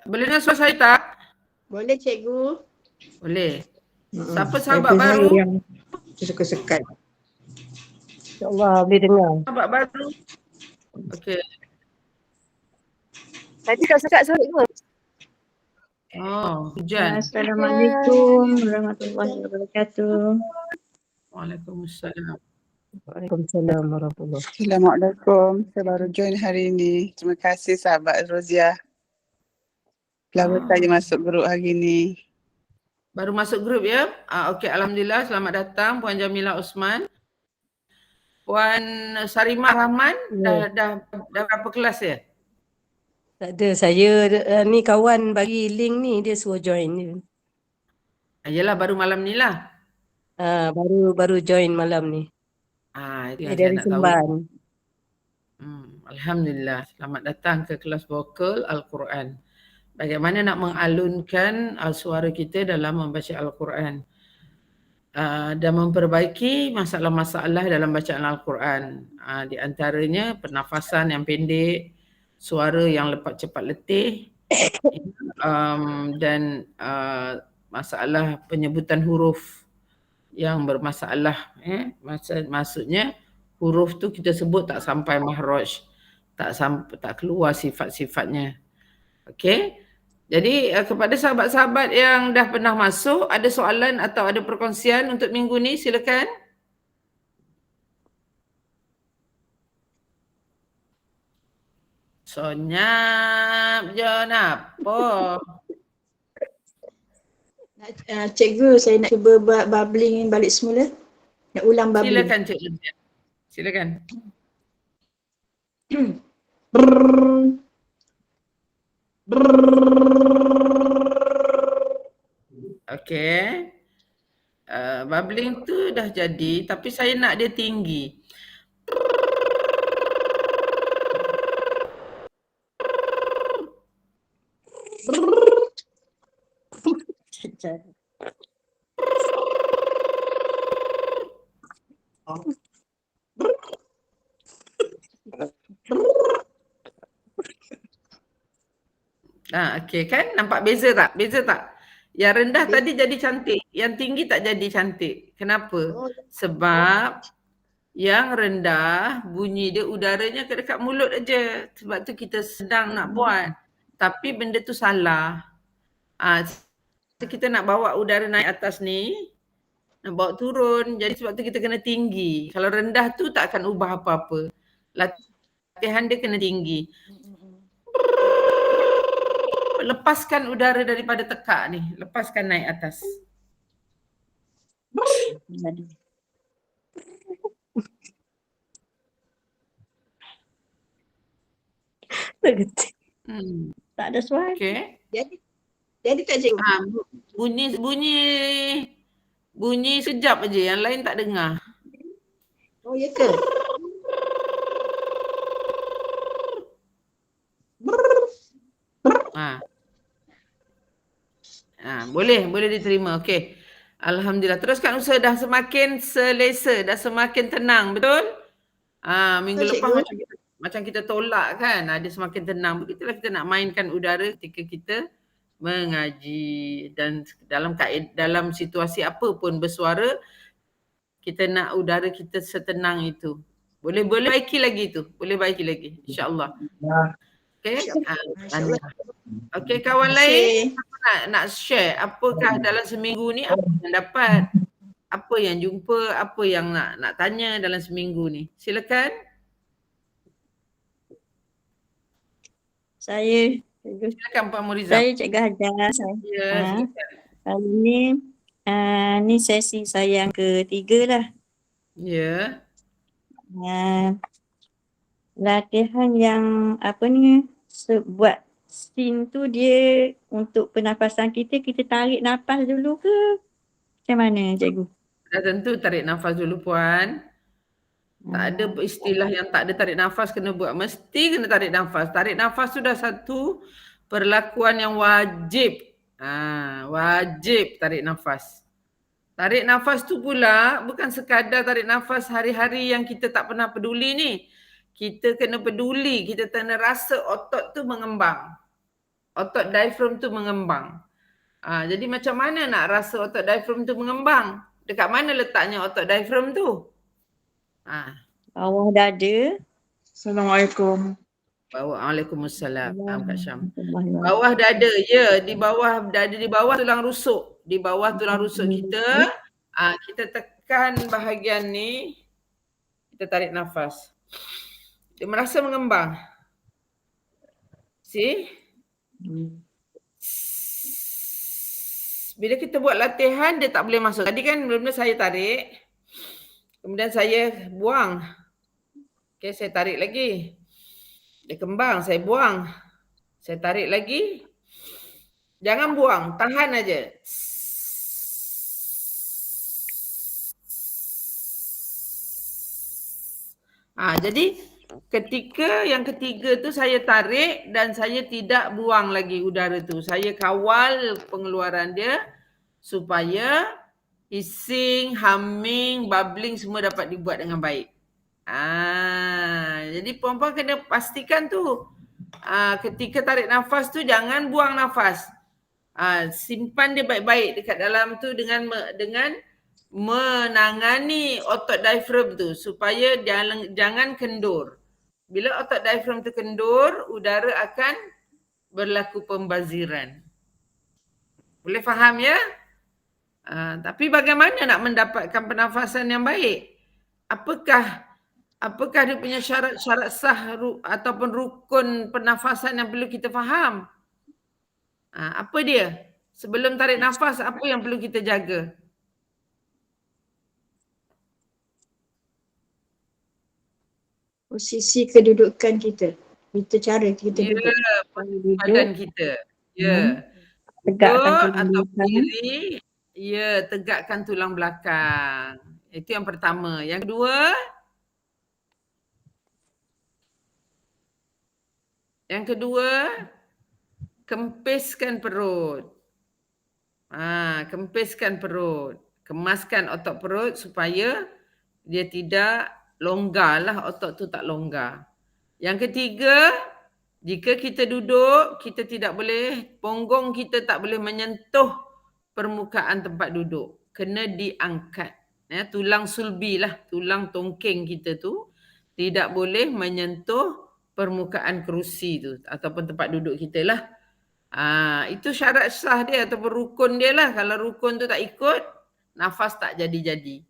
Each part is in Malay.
Boleh dengar suara saya tak? Boleh cikgu. Boleh. Siapa Saya sahabat pun baru? yang sekat-sekat. InsyaAllah boleh dengar. Sahabat baru. Okey. Tadi tak sekat suara ke? Oh, hujan. Assalamualaikum warahmatullahi wabarakatuh. Waalaikumsalam. Waalaikumsalam warahmatullahi. Assalamualaikum. Saya baru join hari ini. Terima kasih sahabat Rozia. Kenapa saya masuk grup hari ini? Baru masuk grup ya? Okey, alhamdulillah. Selamat datang Puan Jamilah Osman. Puan Sarimah Rahman dah berapa kelas ya? Tak ada, saya ni kawan bagi link ni, dia suruh join je. Yalah, baru malam ni lah. Baru join malam ni. Itu Dia yang saya dari nak tahu. Semban. Alhamdulillah. Selamat datang ke kelas vokal Al-Quran. Bagaimana nak mengalunkan suara kita dalam membaca Al-Quran. Dan memperbaiki masalah-masalah dalam bacaan Al-Quran. Di antaranya pernafasan yang pendek, suara yang cepat letih, dan masalah penyebutan huruf yang bermasalah. Maksudnya huruf tu kita sebut tak sampai mahraj, tak keluar sifat-sifatnya. Okey. Jadi kepada sahabat-sahabat yang dah pernah masuk, ada soalan atau ada perkongsian untuk minggu ni, silakan. Sonyap John apa? Cikgu, saya nak cuba buat bubbling balik semula. Nak ulang bubbling. Silakan cikgu. Silakan. Okey. Bubbling tu dah jadi tapi saya nak dia tinggi. Okey kan? Nampak beza tak? Beza tak? Yang rendah tadi jadi cantik, yang tinggi tak jadi cantik. Kenapa? Sebab yang rendah bunyi dia udaranya dekat mulut aja. Sebab tu kita sedang nak buat. Tapi benda tu salah. Kita nak bawa udara naik atas ni, nak bawa turun. Jadi sebab tu kita kena tinggi. Kalau rendah tu tak akan ubah apa-apa. Latihan dia kena tinggi. Lepaskan udara daripada tekak ni. Lepaskan naik atas. Tak ada suara. Okey. Jadi tak cikgu? Bunyi sekejap aja, yang lain tak dengar. Oh ya ke? Boleh diterima. Okey. Alhamdulillah. Teruskan usaha, dah semakin selesa, dah semakin tenang, betul? Minggu lepas macam kita tolak kan, dia semakin tenang. Begitulah kita nak mainkan udara ketika kita mengaji, dan dalam situasi apa pun bersuara, kita nak udara kita setenang itu. Boleh baiki lagi tu. Boleh baiki lagi, insya-Allah. Okey. Okey, kawan lain nak share apakah dalam seminggu ni apa yang dapat, apa yang jumpa, apa yang nak tanya dalam seminggu ni. Silakan. Silakan Pak Murizam. Saya Cikgu Hajar. Silakan. Kali ni sesi saya yang ketiga lah. Ya. Latihan yang buat scene tu dia untuk pernafasan kita tarik nafas dulu ke? Macam mana cikgu? Dah tentu tarik nafas dulu Puan. Tak ada istilah yang tak ada tarik nafas kena buat. Mesti kena tarik nafas. Tarik nafas tu dah satu perlakuan yang wajib. Wajib tarik nafas. Tarik nafas tu pula bukan sekadar tarik nafas hari-hari yang kita tak pernah peduli ni. Kita kena peduli, kita kena rasa otot tu mengembang. otot diaphragm tu mengembang. Jadi macam mana nak rasa otot diaphragm tu mengembang? Dekat mana letaknya otot diaphragm tu? Bawah dada. Assalamualaikum. Waalaikumsalam. Kak Syam. Bawah Bawah dada, ya, di bawah dada, di bawah tulang rusuk. Di bawah tulang rusuk kita, kita tekan bahagian ni, kita tarik nafas. Dia merasa mengembang. See? Bila kita buat latihan, dia tak boleh masuk. Tadi kan mula-mula saya tarik, kemudian saya buang. Okay, saya tarik lagi. Dia kembang, saya buang. Saya tarik lagi. Jangan buang, tahan aja. Jadi ketika yang ketiga tu saya tarik dan saya tidak buang lagi udara tu. Saya kawal pengeluaran dia supaya hissing, humming, bubbling semua dapat dibuat dengan baik. Jadi puan-puan kena pastikan tu ketika tarik nafas tu jangan buang nafas. Simpan dia baik-baik dekat dalam tu dengan menangani otot diaphragm tu supaya jangan kendur. Bila otot diaphragm tu kendur, udara akan berlaku pembaziran. Boleh faham ya? Tapi bagaimana nak mendapatkan pernafasan yang baik? Apakah dia punya syarat sah ataupun rukun pernafasan yang perlu kita faham? Apa dia? Sebelum tarik nafas, apa yang perlu kita jaga? posisi kedudukan kita. Kita cara kita duduk. Badan kita. Ya. Tegakkan tulang atau belakang. berdiri. Ya, tegakkan tulang belakang. Itu yang pertama. Yang kedua. Kempiskan perut. Kempiskan perut. Kemaskan otot perut supaya dia tidak longgar lah, otot tu tak longgar. Yang ketiga, jika kita duduk, kita tidak boleh, punggung kita tak boleh menyentuh permukaan tempat duduk. Kena diangkat. Tulang sulbi lah, tulang tongking kita tu tidak boleh menyentuh permukaan kerusi tu ataupun tempat duduk kita lah. Itu syarat sah dia ataupun rukun dia lah. Kalau rukun tu tak ikut, nafas tak jadi-jadi.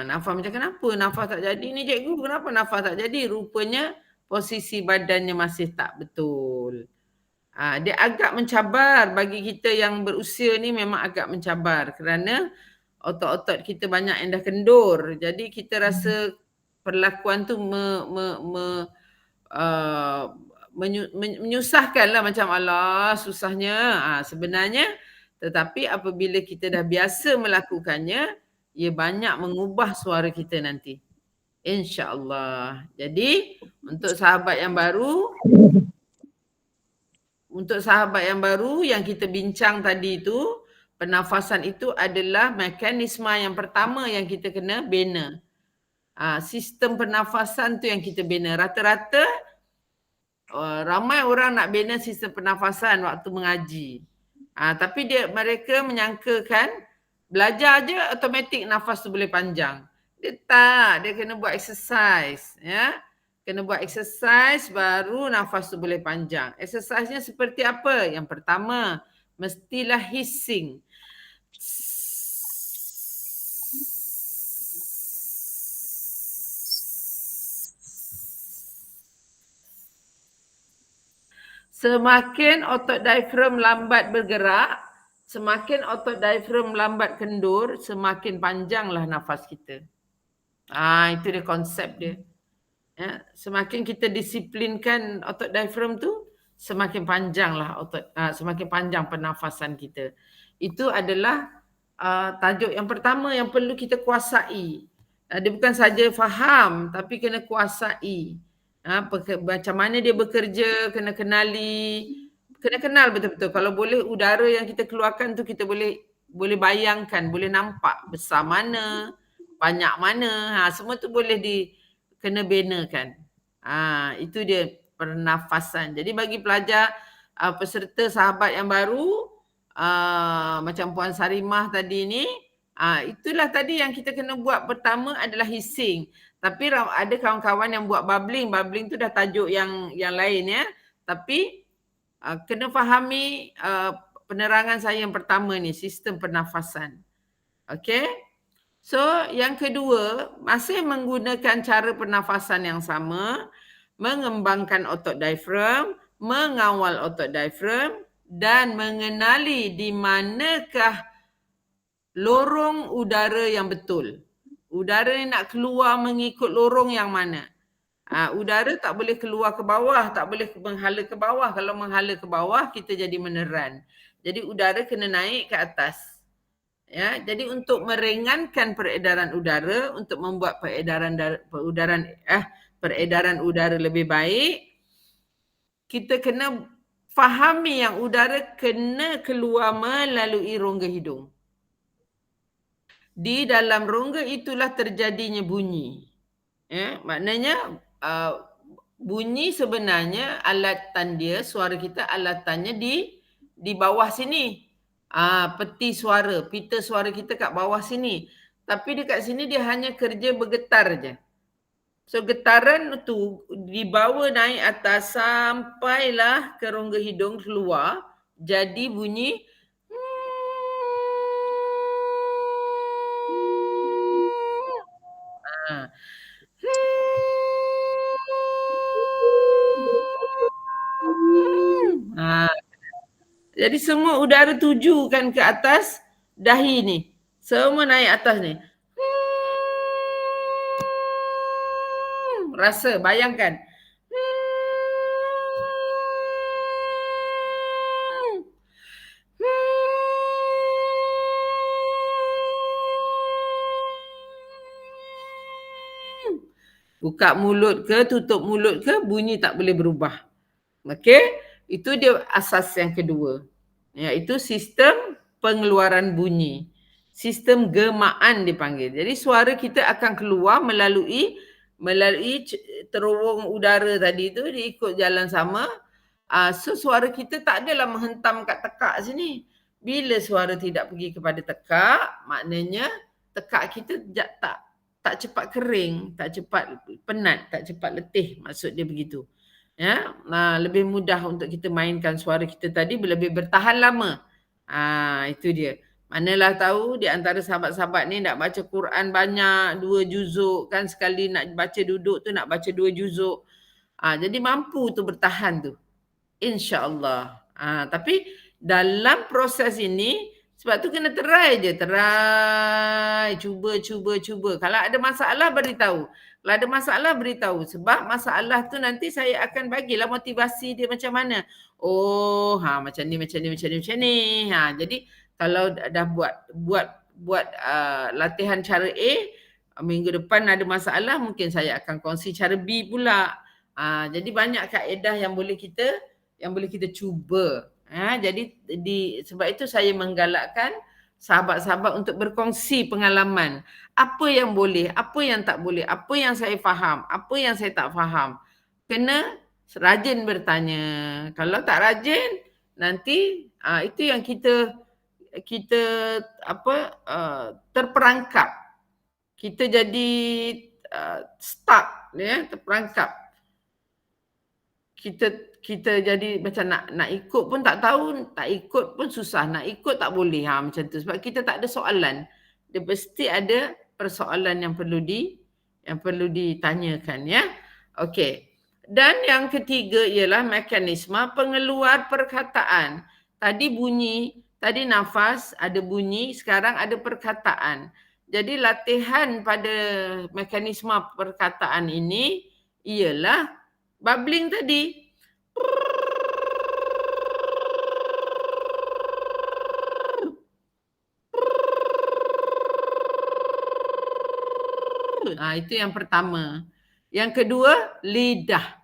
Nafas macam kenapa nafas tak jadi ni cikgu? Kenapa nafas tak jadi? Rupanya posisi badannya masih tak betul. Dia agak mencabar bagi kita yang berusia ni, memang agak mencabar kerana otot-otot kita banyak yang dah kendur. Jadi kita rasa perlakuan tu menyusahkan lah, macam alah susahnya. Sebenarnya tetapi apabila kita dah biasa melakukannya, ia banyak mengubah suara kita nanti. InsyaAllah. Jadi untuk sahabat yang baru yang kita bincang tadi tu, pernafasan itu adalah mekanisme yang pertama yang kita kena bina. Sistem pernafasan tu yang kita bina. Rata-rata ramai orang nak bina sistem pernafasan waktu mengaji. Tapi mereka menyangkakan belajar je automatik nafas tu boleh panjang. Dia tak, dia kena buat exercise, ya. Kena buat exercise baru nafas tu boleh panjang. Exercise-nya seperti apa? Yang pertama, mestilah hissing. Semakin otot diaphragm lambat bergerak, semakin otot diaphragm lambat kendur, semakin panjanglah nafas kita. Itu dia konsep dia. Ya, semakin kita disiplinkan otot diaphragm tu, semakin panjanglah semakin panjang pernafasan kita. Itu adalah tajuk yang pertama yang perlu kita kuasai. Dia bukan saja faham, tapi kena kuasai. Macam mana dia bekerja, kena kenali. Kena kenal betul-betul. Kalau boleh udara yang kita keluarkan tu kita boleh bayangkan, boleh nampak besar mana, banyak mana. Semua tu boleh kena benakan. Itu dia pernafasan. Jadi bagi pelajar peserta sahabat yang baru, macam Puan Sarimah tadi ni, itulah tadi yang kita kena buat. Pertama adalah hissing. Tapi ada kawan-kawan yang buat bubbling. Bubbling tu dah tajuk yang lain ya. Tapi kena fahami penerangan saya yang pertama ni, sistem pernafasan. Okay. So yang kedua, masih menggunakan cara pernafasan yang sama, mengembangkan otot diaphragm, mengawal otot diaphragm dan mengenali di manakah lorong udara yang betul. Udara ni nak keluar mengikut lorong yang mana? Udara tak boleh keluar ke bawah, tak boleh menghala ke bawah. Kalau menghala ke bawah, kita jadi meneran. Jadi udara kena naik ke atas. Ya, jadi untuk meringankan peredaran udara, untuk membuat peredaran udara lebih baik, kita kena fahami yang udara kena keluar melalui rongga hidung. Di dalam rongga itulah terjadinya bunyi. Ya, maknanya bunyi sebenarnya alatan dia, suara kita alatannya di bawah sini. Peti suara, pita suara kita kat bawah sini. Tapi dekat sini dia hanya kerja bergetar je. So getaran tu dibawa naik atas sampailah ke rongga hidung keluar. Jadi bunyi jadi semua udara tujukan ke atas dahi ni. Semua naik atas ni. Rasa, bayangkan. Buka mulut ke, tutup mulut ke, bunyi tak boleh berubah. Okey? Itu dia asas yang kedua. Iaitu sistem pengeluaran bunyi. Sistem gemaan dipanggil. Jadi suara kita akan keluar melalui terowong udara tadi tu, dia ikut jalan sama. So suara kita tak adalah menghentam kat tekak sini. Bila suara tidak pergi kepada tekak, maknanya tekak kita tak cepat kering, tak cepat penat, tak cepat letih, maksud dia begitu. Ya, lebih mudah untuk kita mainkan suara kita tadi, lebih bertahan lama. Itu dia. Manalah tahu di antara sahabat-sahabat ni nak baca Quran banyak, 2 juzuk kan, sekali nak baca duduk tu nak baca 2 juzuk. Jadi mampu tu bertahan tu. InsyaAllah. Tapi dalam proses ini, sebab tu kena try je. Try, cuba. Kalau ada masalah, beritahu. Kalau ada masalah, beritahu. Sebab masalah tu nanti saya akan bagilah motivasi dia macam mana. Oh, macam ni. Jadi kalau dah buat latihan cara A, minggu depan ada masalah, mungkin saya akan kongsi cara B pula. Jadi banyak kaedah yang boleh kita cuba. Jadi sebab itu saya menggalakkan sahabat-sahabat untuk berkongsi pengalaman. Apa yang boleh, apa yang tak boleh, apa yang saya faham, apa yang saya tak faham. Kena rajin bertanya. Kalau tak rajin, nanti itu yang kita terperangkap. Kita jadi stuck, ya, terperangkap. Kita jadi macam nak ikut pun tak tahu, tak ikut pun susah, nak ikut tak boleh, macam tu. Sebab kita tak ada soalan. Dia mesti ada persoalan yang perlu ditanyakan, ya. Okey. Dan yang ketiga ialah mekanisme pengeluar perkataan. Tadi bunyi, tadi nafas, ada bunyi, sekarang ada perkataan. Jadi latihan pada mekanisme perkataan ini ialah bubbling tadi. Itu yang pertama. Yang kedua, lidah.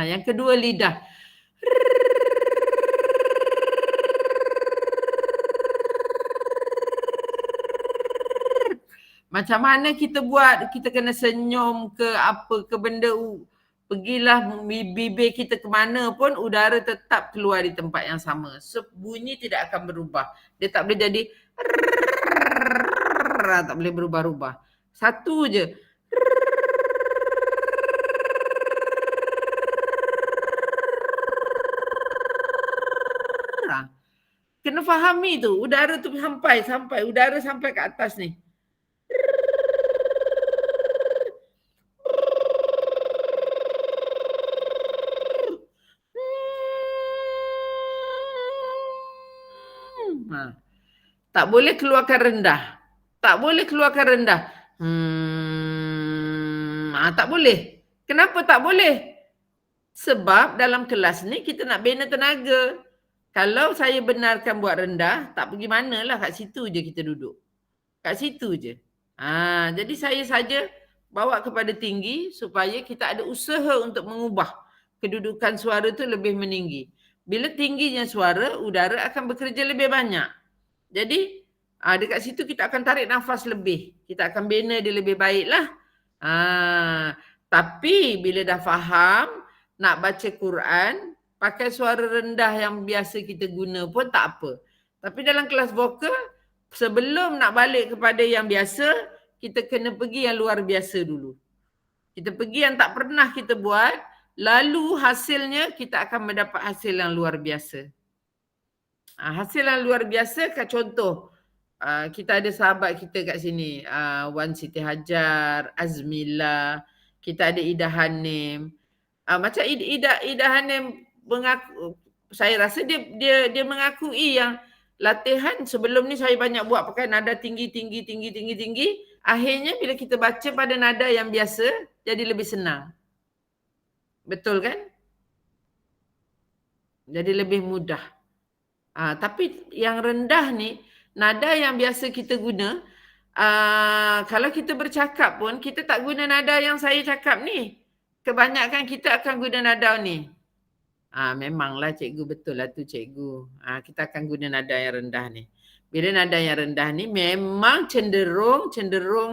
Yang kedua, lidah. Macam mana kita buat, kita kena senyum ke apa ke benda, pergilah bibir kita ke mana pun udara tetap keluar di tempat yang sama. So bunyi tidak akan berubah. Dia tak boleh jadi tak boleh berubah-ubah. Satu je. Kena fahami tu, udara tu sampai udara sampai ke atas ni. Tak boleh keluarkan rendah. Tak boleh keluarkan rendah. Tak boleh. Kenapa tak boleh? Sebab dalam kelas ni kita nak bina tenaga. Kalau saya benarkan buat rendah, tak pergi manalah, kat situ je kita duduk. Kat situ je. Jadi saya saja bawa kepada tinggi supaya kita ada usaha untuk mengubah kedudukan suara tu lebih meninggi. Bila tingginya suara, udara akan bekerja lebih banyak. Jadi dekat situ kita akan tarik nafas lebih. Kita akan bina dia lebih baik lah. Tapi bila dah faham nak baca Quran, pakai suara rendah yang biasa kita guna pun tak apa. Tapi dalam kelas vokal, sebelum nak balik kepada yang biasa, kita kena pergi yang luar biasa dulu. Kita pergi yang tak pernah kita buat, lalu hasilnya kita akan mendapat hasil yang luar biasa. Hasil yang luar biasa, contoh, kita ada sahabat kita kat sini, Wan Siti Hajar, Azmila, kita ada Ida Hanim. Macam Ida Hanim mengaku, saya rasa dia mengakui yang latihan sebelum ni saya banyak buat pakai nada tinggi. Akhirnya bila kita baca pada nada yang biasa, jadi lebih senang. Betul kan? Jadi lebih mudah. Tapi yang rendah ni, nada yang biasa kita guna, kalau kita bercakap pun, kita tak guna nada yang saya cakap ni. Kebanyakan kita akan guna nada ni. Memanglah cikgu, betul lah tu cikgu. Kita akan guna nada yang rendah ni. Bila nada yang rendah ni memang cenderung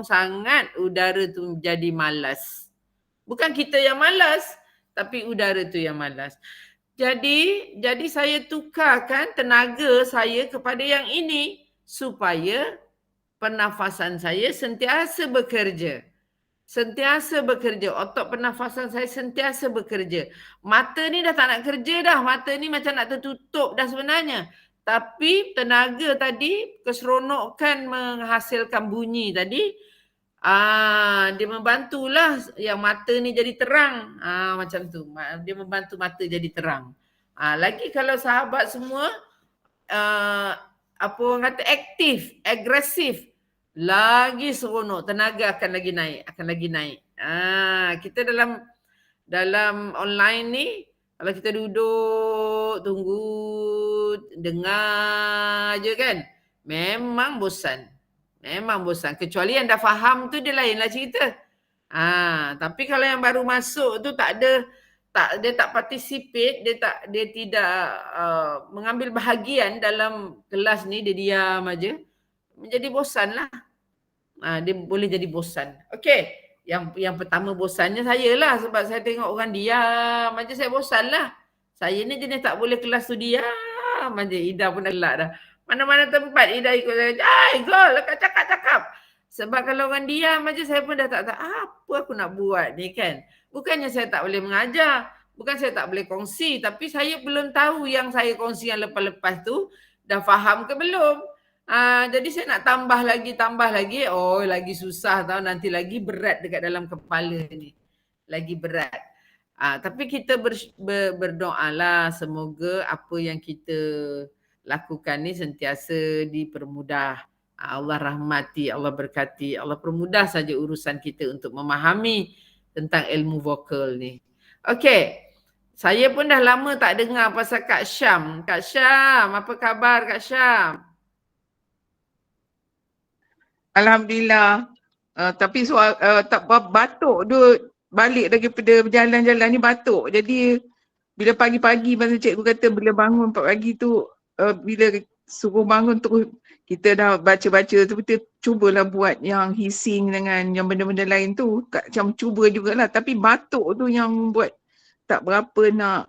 sangat udara tu jadi malas. Bukan kita yang malas, tapi udara tu yang malas. Jadi saya tukarkan tenaga saya kepada yang ini supaya pernafasan saya sentiasa bekerja. Otot pernafasan saya sentiasa bekerja. Mata ni dah tak nak kerja dah. Mata ni macam nak tertutup dah sebenarnya. Tapi tenaga tadi, keseronokan menghasilkan bunyi tadi, dia membantulah yang mata ni jadi terang. Macam tu. Dia membantu mata jadi terang. Lagi kalau sahabat semua, apa orang kata, aktif, agresif, lagi seronok, tenaga akan lagi naik. Kita dalam online ni, kalau kita duduk, tunggu, dengar je kan, memang bosan. Kecuali yang dah faham tu dia lainlah cerita. Tapi kalau yang baru masuk tu dia tak participate, dia tidak mengambil bahagian dalam kelas ni, dia diam aja. Menjadi bosan lah. Dia boleh jadi bosan. Okey. Yang pertama bosannya saya lah. Sebab saya tengok orang diam aja, saya bosan lah. Saya ni jenis tak boleh kelas tu diam aja. Ida pun dah gelak dah. Mana-mana tempat Ida ikut saya. Go, cakap. Sebab kalau orang diam aja, saya pun dah tak apa aku nak buat ni kan. Bukannya saya tak boleh mengajar. Bukan saya tak boleh kongsi. Tapi saya belum tahu yang saya kongsi yang lepas-lepas tu dah faham ke belum. Jadi saya nak tambah lagi, lagi susah tau, nanti lagi berat dekat dalam kepala ni. Lagi berat. Tapi kita berdoalah semoga apa yang kita lakukan ni sentiasa dipermudah. Allah rahmati, Allah berkati, Allah permudah saja urusan kita untuk memahami tentang ilmu vokal ni. Okey. Saya pun dah lama tak dengar pasal Kak Syam. Kak Syam, apa khabar Kak Syam? Alhamdulillah. Tapi tak batuk tu balik daripada berjalan-jalan ni batuk. Jadi bila pagi-pagi masa cikgu kata bila bangun 4 pagi tu bila suruh bangun terus kita dah baca-baca tu betul, cubalah buat yang hissing dengan yang benda-benda lain tu, macam cuba jugalah, tapi batuk tu yang buat tak berapa nak.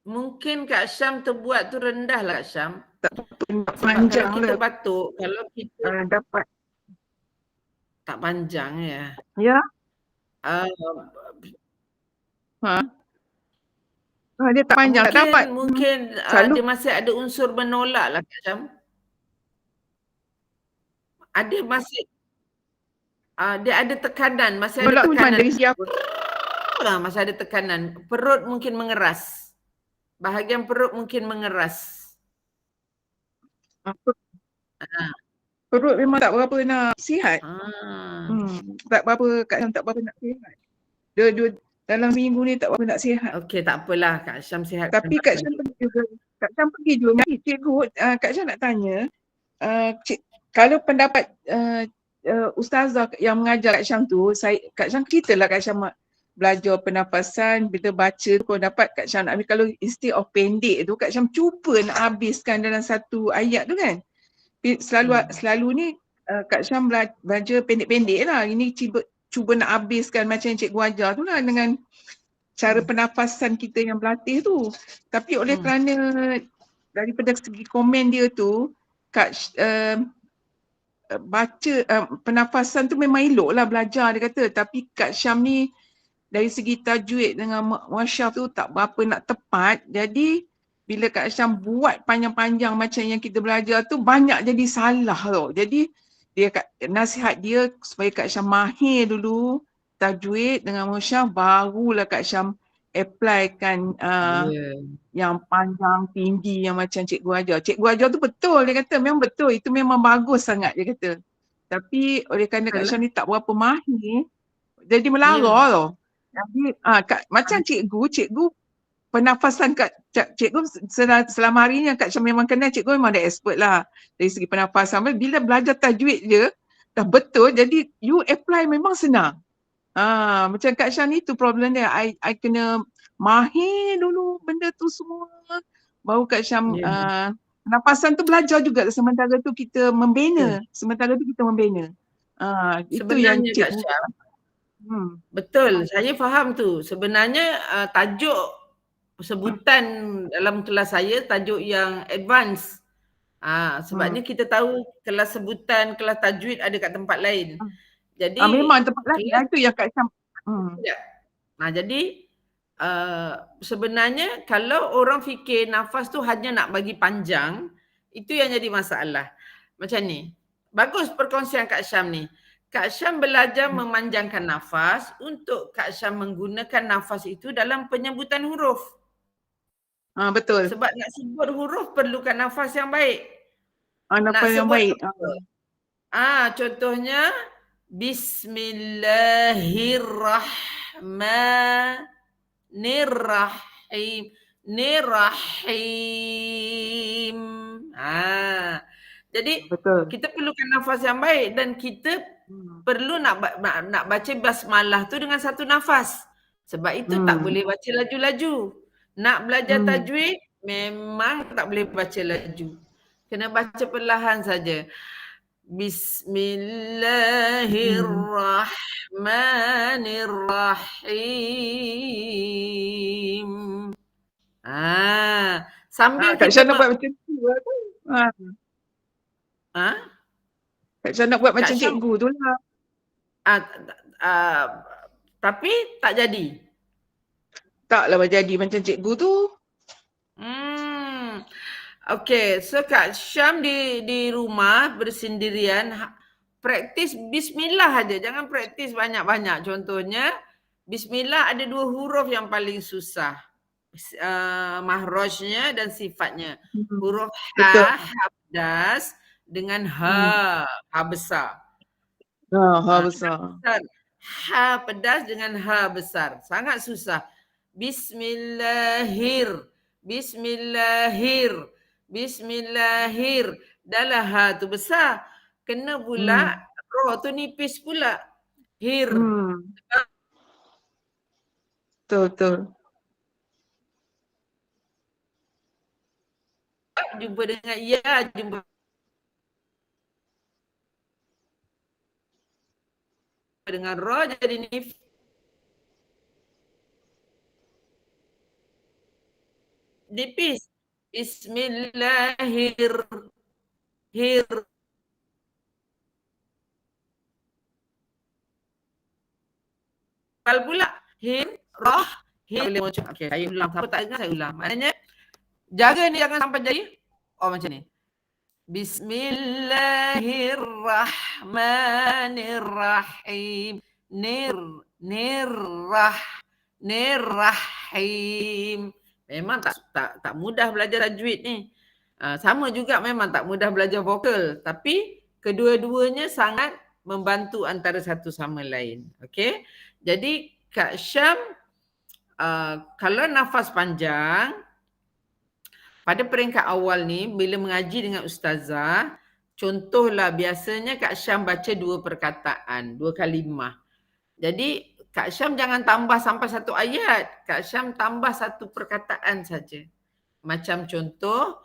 Mungkin Kak Syam terbuat tu rendah lah Kak Syam. Nak Sebab panjang kalau kita lah. batuk, kalau kita Dapat. tak panjang ya. Ya. Uh, Dia tak panjang, tak dapat. Mungkin Selalu. dia masih ada unsur menolak lah Kak Syam. Ada masih dia ada tekanan, masih ada Menolak tu tekanan. dari siapa? Masih ada tekanan. Perut mungkin mengeras. Bahagian perut mungkin mengeras. Perut memang tak berapa nak sihat. Tak berapa, Kak Syam tak berapa nak sihat. Dia dalam minggu ni tak berapa nak sihat. Okey, tak apalah Kak Syam sihat. Tapi Kak Syam pergi juga. Kak Syam pergi juga. Cikgu, Kak Syam nak tanya, kalau pendapat ustazah yang mengajar Kak Syam tu, Kak Syam ceritalah Kak Syam belajar pernafasan, bila baca tu dapat Kak Syam nak ambil, kalau instead of pendek tu Kak Syam cuba nak habiskan dalam satu ayat tu kan. Selalu ni Kak Syam belajar pendek-pendek lah. Ini cuba nak habiskan macam yang cikgu ajar tu lah dengan cara pernafasan kita yang berlatih tu. Tapi oleh kerana daripada segi komen dia tu, baca pernafasan tu memang elok lah belajar dia kata. Tapi Kak Syam ni dari segi tajwid dengan muasyaf tu tak berapa nak tepat. Jadi bila Kak Syam buat panjang-panjang macam yang kita belajar tu, banyak jadi salah tau. Jadi nasihat dia supaya Kak Syam mahir dulu tajwid dengan muasyaf, barulah Kak Syam applykan yang panjang tinggi yang macam cikgu ajar. Cikgu ajar tu betul, dia kata memang betul, itu memang bagus sangat dia kata. Tapi oleh kerana Kak Syam ni tak berapa mahir, jadi melarang tau. Jadi macam cikgu pernafasan cikgu selama hari ni Kak Syam memang kenal, cikgu memang dah expert lah dari segi pernafasan. Bila belajar tajwid je dah betul, jadi you apply memang senang. Macam Kak Syam ni tu problem dia. I kena mahir dulu benda tu semua, baru Kak Syam pernafasan tu belajar juga, sementara tu kita membina. Itu yang sebenarnya Kak cikgu. Syam, betul, saya faham tu. Sebenarnya tajuk sebutan dalam kelas saya tajuk yang advance. Sebabnya kita tahu kelas sebutan, kelas tajwid ada kat tempat lain. Jadi memang tempat lain itu yang Kak Syam. Jadi sebenarnya kalau orang fikir nafas tu hanya nak bagi panjang, itu yang jadi masalah. Macam ni. Bagus perkongsian Kak Syam ni. Kak Syam belajar memanjangkan nafas untuk Kak Syam menggunakan nafas itu dalam penyebutan huruf. Betul. Sebab nak sebut huruf perlukan nafas yang baik. Nafas yang baik. Contohnya Bismillahirrahmanirrahim. Jadi betul, kita perlukan nafas yang baik dan kita perlu nak baca basmalah tu dengan satu nafas. Sebab itu tak boleh baca laju-laju. Nak belajar tajwid memang tak boleh baca laju. Kena baca perlahan saja. Bismillahirrahmanirrahim. Sambil Kak Syam nak buat macam tu lah. Kak Syam nak buat macam cikgu tu lah. Tapi tak jadi. Taklah jadi macam cikgu tu. Okay, so Kak Syam di rumah bersendirian, praktis bismillah aja, jangan praktis banyak-banyak. Contohnya, bismillah ada 2 huruf yang paling susah. Mahrajnya dan sifatnya. Huruf ha pedas dengan ha besar. Ha besar. Ha pedas dengan ha besar. Sangat susah. Bismillahir. Dahlah ha tu besar. Kena pula roh tu nipis pula. Hir. Betul. jumpa dengan ya, jumpa dengan ra jadi nif. Nipis. Bismillahir pula rah boleh macam okey saya ulang, siapa tak dengar saya ulang. Maknanya jaga ni jangan sampai jadi macam ni. Bismillahirrahmanirrahim. Nirrahim. Memang tak mudah belajar tajwid ni. Sama juga memang tak mudah belajar vokal, tapi kedua-duanya sangat membantu antara satu sama lain. Okey. Jadi Kak Syam, kalau nafas panjang, pada peringkat awal ni bila mengaji dengan ustazah, contohlah biasanya Kak Syam baca 2 perkataan, 2 kalimah. Jadi Kak Syam jangan tambah sampai 1 ayat. Kak Syam tambah 1 perkataan saja. Macam contoh,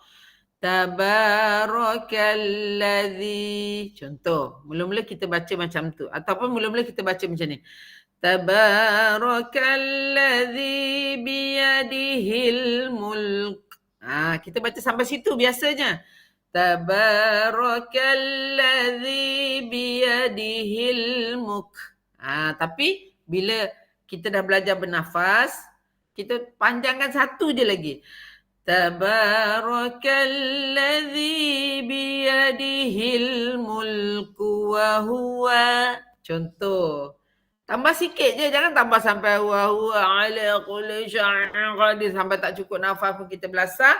Tabarakalladzi. Contoh, mula-mula kita baca macam tu. Ataupun mula-mula kita baca macam ni. Tabarakalladzi biyadihil mulk. Kita baca sampai situ biasanya. Tabarakalladzi biyadihil mulk. Tapi bila kita dah belajar bernafas, kita panjangkan satu je lagi. Tabarakalladzi biyadihil mulku wa huwa. Contoh. Tambah sikit je, jangan tambah sampai wa huwa ala kulli syai'in qadir sampai tak cukup nafas pun kita belasah.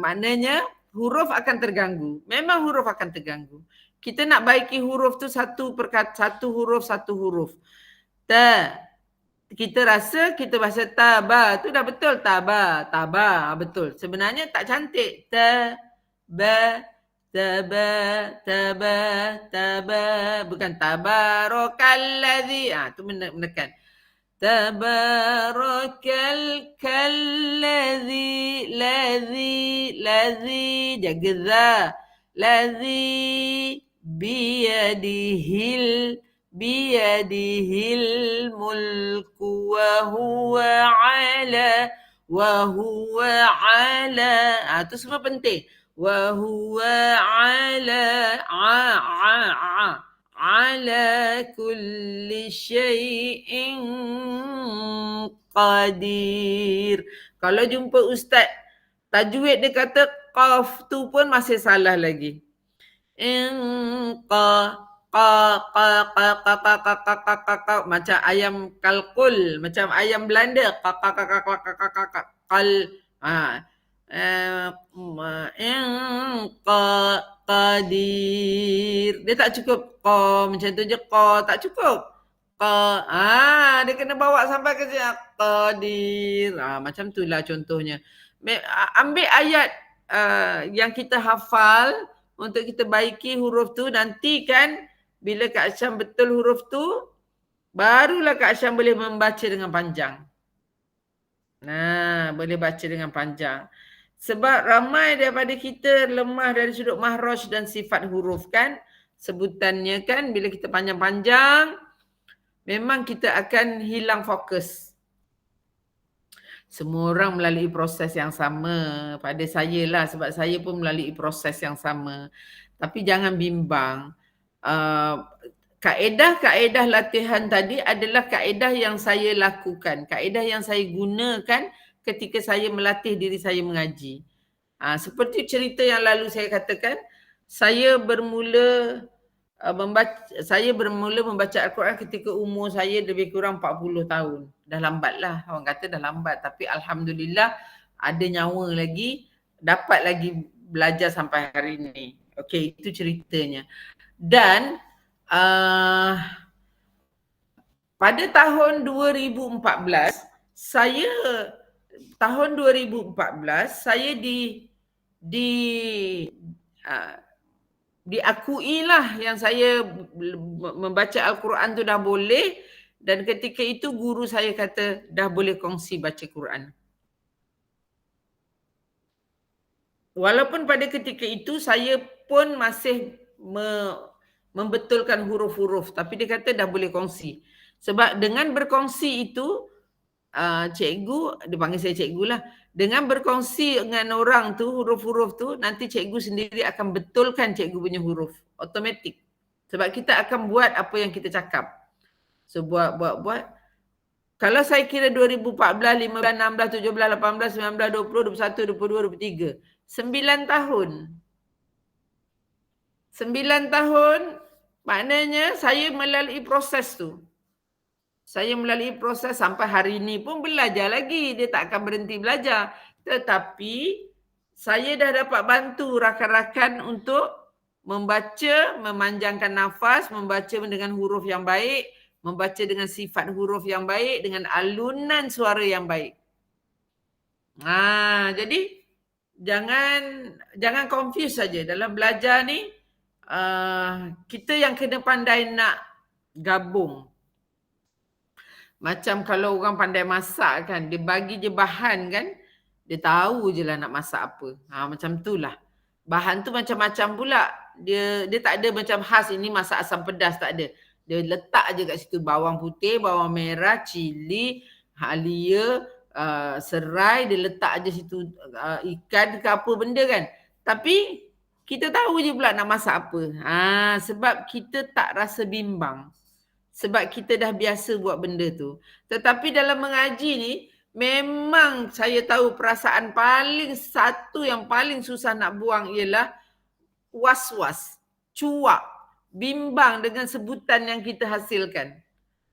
Maknanya huruf akan terganggu. Memang huruf akan terganggu. Kita nak baiki huruf tu satu huruf. Kita rasa kita baca taba tu dah betul, taba betul. Sebenarnya tak cantik. Taba bukan tabarakalladzi. Tu menekan. Tabarakalladzi ladzi jaga za. Ladzi biyadihil mulku wa huwa ala. Tu semua penting. Wa huwa ala kulli syai'in qadir. Kalau jumpa ustaz tajwid dia kata qaf tu pun masih salah lagi. Macam ayam kalkul, macam ayam Belanda qadir. Dia tak cukup macam tu je tak cukup. Dia kena bawa sampai ke sini qadir. Macam itulah contohnya. Ambil ayat yang kita hafal untuk kita baiki huruf tu, nanti kan bila Kak Syam betul huruf tu, barulah Kak Syam boleh membaca dengan panjang. Boleh baca dengan panjang. Sebab ramai daripada kita lemah dari sudut mahraj dan sifat huruf kan. Sebutannya kan bila kita panjang-panjang, memang kita akan hilang fokus. Semua orang melalui proses yang sama. Pada saya lah, sebab saya pun melalui proses yang sama. Tapi jangan bimbang. Kaedah-kaedah latihan tadi adalah kaedah yang saya lakukan. Kaedah yang saya gunakan ketika saya melatih diri saya mengaji. Seperti cerita yang lalu saya katakan, saya bermula membaca Al-Quran ketika umur saya lebih kurang 40 tahun. Dah lambat lah, orang kata dah lambat. Tapi Alhamdulillah ada nyawa lagi, dapat lagi belajar sampai hari ini. Okey, itu ceritanya. Dan pada tahun 2014, saya diakui lah yang saya membaca Al-Quran tu dah boleh, dan ketika itu guru saya kata dah boleh kongsi baca Quran. walaupun pada ketika itu saya pun masih membetulkan huruf-huruf, tapi dia kata dah boleh kongsi. Sebab dengan berkongsi itu, cikgu, dia panggil saya cikgu lah, dengan berkongsi dengan orang tu, huruf-huruf tu, nanti cikgu sendiri akan betulkan cikgu punya huruf. Automatik. Sebab kita akan buat apa yang kita cakap. So buat. Kalau saya kira 2014, 15, 16, 17, 18, 19, 20, 21, 22, 23. 9 tahun. 9 tahun maknanya saya melalui proses tu. Saya melalui proses sampai hari ini pun belajar lagi. Dia tak akan berhenti belajar. Tetapi saya dah dapat bantu rakan-rakan untuk membaca, memanjangkan nafas, membaca dengan huruf yang baik, membaca dengan sifat huruf yang baik, dengan alunan suara yang baik. Jadi jangan confuse saja dalam belajar ni. Kita yang kena pandai nak gabung. Macam kalau orang pandai masak kan, dia bagi je bahan kan, dia tahu je lah nak masak apa. Macam tu lah. Bahan tu macam-macam pula. Dia tak ada macam khas ini masak asam pedas, tak ada. Dia letak je kat situ bawang putih, bawang merah, cili, halia, serai, dia letak je situ ikan ke apa benda kan. Tapi kita tahu je pula nak masak apa. Sebab kita tak rasa bimbang. Sebab kita dah biasa buat benda tu. Tetapi dalam mengaji ni, memang saya tahu perasaan satu yang paling susah nak buang ialah was-was, cuak, bimbang dengan sebutan yang kita hasilkan.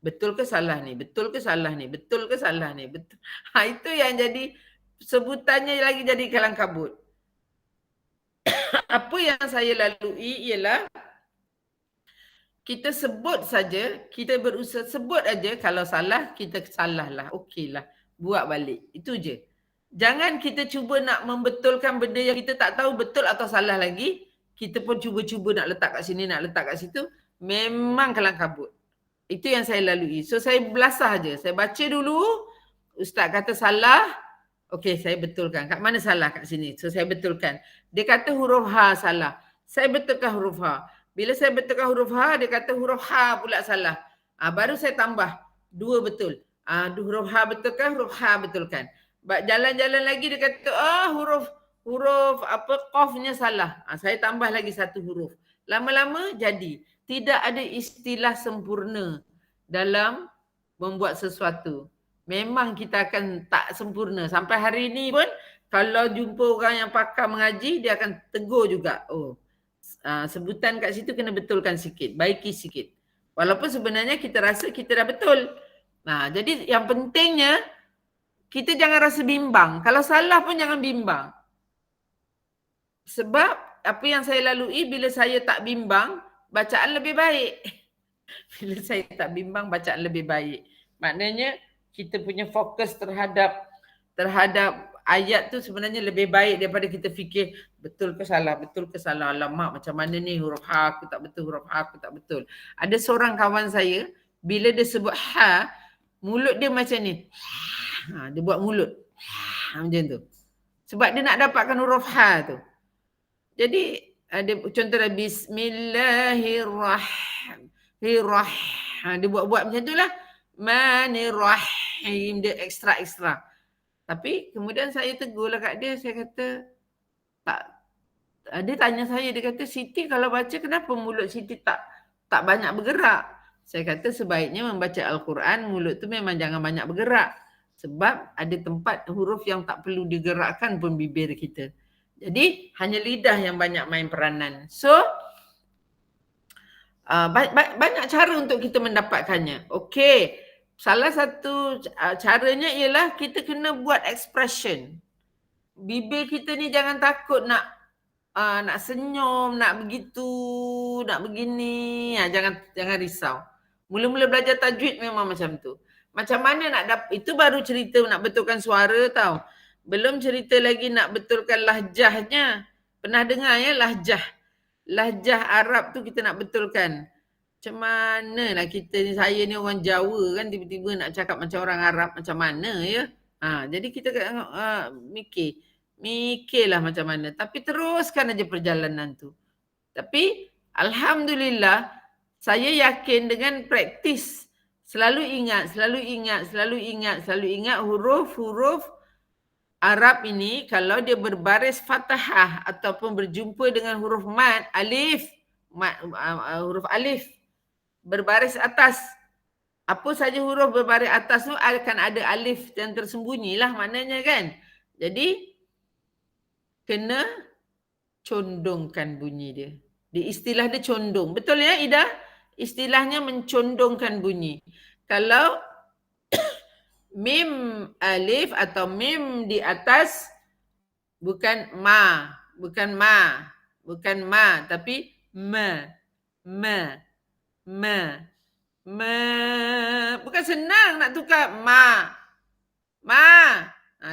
Betul ke salah ni? Betul ke salah ni? Betul ke salah ni? Betul. Itu yang jadi, sebutannya lagi jadi kalang kabut. Apa yang saya lalui ialah kita sebut saja, kita berusaha sebut aja, kalau salah, kita salah lah, okey lah, buat balik. Itu je. Jangan kita cuba nak membetulkan benda yang kita tak tahu betul atau salah lagi. Kita pun cuba-cuba nak letak kat sini, nak letak kat situ. Memang kalang kabut. Itu yang saya lalui. So saya belasah je. Saya baca dulu, ustaz kata salah, okey saya betulkan. Kat mana salah? Kat sini. So saya betulkan. Dia kata huruf H salah. Saya betulkan huruf H. Bila saya betulkan huruf H, dia kata huruf H pula salah. Baru saya tambah. 2 betul. Huruf H betulkan, huruf H betulkan. Jalan-jalan lagi dia kata, huruf apa qafnya salah. Saya tambah lagi 1 huruf. Lama-lama jadi. Tidak ada istilah sempurna dalam membuat sesuatu. Memang kita akan tak sempurna. Sampai hari ini pun, kalau jumpa orang yang pakar mengaji, dia akan tegur juga. Sebutan kat situ kena betulkan sikit, baiki sikit. Walaupun sebenarnya kita rasa kita dah betul. Jadi yang pentingnya kita jangan rasa bimbang. Kalau salah pun jangan bimbang. Sebab apa yang saya lalui bila saya tak bimbang, bacaan lebih baik. Bila saya tak bimbang, bacaan lebih baik. Maknanya kita punya fokus terhadap ayat tu sebenarnya lebih baik daripada kita fikir betul ke salah, betul ke salah. Alamak macam mana ni huruf H aku tak betul, huruf H aku tak betul. Ada seorang kawan saya, bila dia sebut H, mulut dia macam ni. Dia buat mulut. Macam tu. Sebab dia nak dapatkan huruf H tu. Jadi, ada contohnya Bismillahirrahmanirrahim. Dia buat macam tu lah. Manirrahim. Dia ekstra. Tapi kemudian saya tegurlah kat dia, saya kata, dia tanya saya, dia kata, Siti kalau baca kenapa mulut Siti tak banyak bergerak? Saya kata sebaiknya membaca Al-Quran, mulut tu memang jangan banyak bergerak. Sebab ada tempat huruf yang tak perlu digerakkan pun bibir kita. Jadi hanya lidah yang banyak main peranan. So, banyak cara untuk kita mendapatkannya. Okey. Salah satu caranya ialah kita kena buat expression. Bibir kita ni jangan takut nak senyum, nak begitu, nak begini. Jangan risau. Mula-mula belajar tajwid memang macam tu. Macam mana nak itu baru cerita nak betulkan suara tau. Belum cerita lagi nak betulkan lahjahnya. Pernah dengar ya lahjah? Lahjah Arab tu kita nak betulkan. Macam mana lah kita ni, saya ni orang Jawa kan, tiba-tiba nak cakap macam orang Arab, macam mana ya? Jadi kita mikir. Mikirlah macam mana. Tapi teruskan aja perjalanan tu. Tapi alhamdulillah saya yakin dengan praktis. Selalu ingat huruf-huruf Arab ini kalau dia berbaris fathah ataupun berjumpa dengan huruf mad, alif, huruf alif berbaris atas. Apa saja huruf berbaris atas tu akan ada alif yang tersembunyilah maknanya kan. Jadi kena condongkan bunyi dia. Di istilah dia condong. Betul ya Ida? Istilahnya mencondongkan bunyi. Kalau mim alif atau mim di atas bukan ma, tapi ma. Bukan senang nak tukar ma.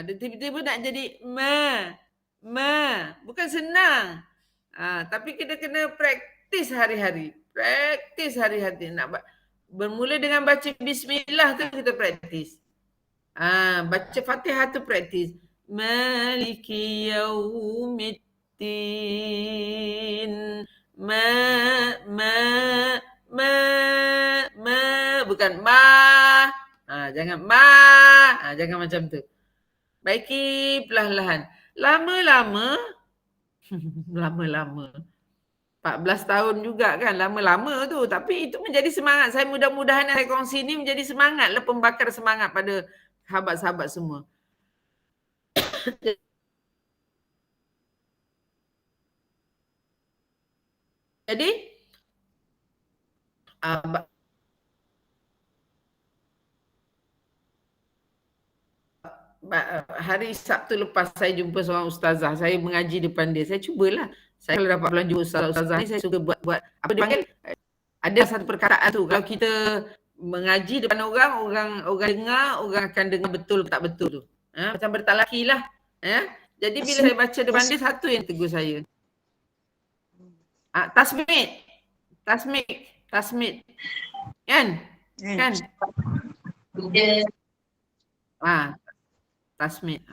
Dia tiba-tiba nak jadi ma. Bukan senang. Tapi kita kena praktis hari-hari. Nak bermula dengan baca bismillah tu kita praktis. Baca Fatihah tu praktis. Maliki yaumiddin. Bukan ma. Jangan ma. Jangan macam tu. Baiki perlahan-lahan. Lama-lama 14 tahun juga kan, lama-lama tu. Tapi itu menjadi semangat. Saya mudah-mudahan saya kongsi ni menjadi semangat lah, pembakar semangat pada sahabat-sahabat semua. Jadi, hari Sabtu lepas saya jumpa seorang ustazah. Saya mengaji depan dia. Saya cubalah. Saya kalau dapat belanja ustazah ni, saya suka buat apa dia panggil? Ada satu perkataan tu. Kalau kita mengaji depan orang dengar, orang akan dengar betul tak betul tu. Macam bertalaki lah. Jadi bila saya baca depan dia, satu yang tegur saya. Tasmid. Kan? Tasmid.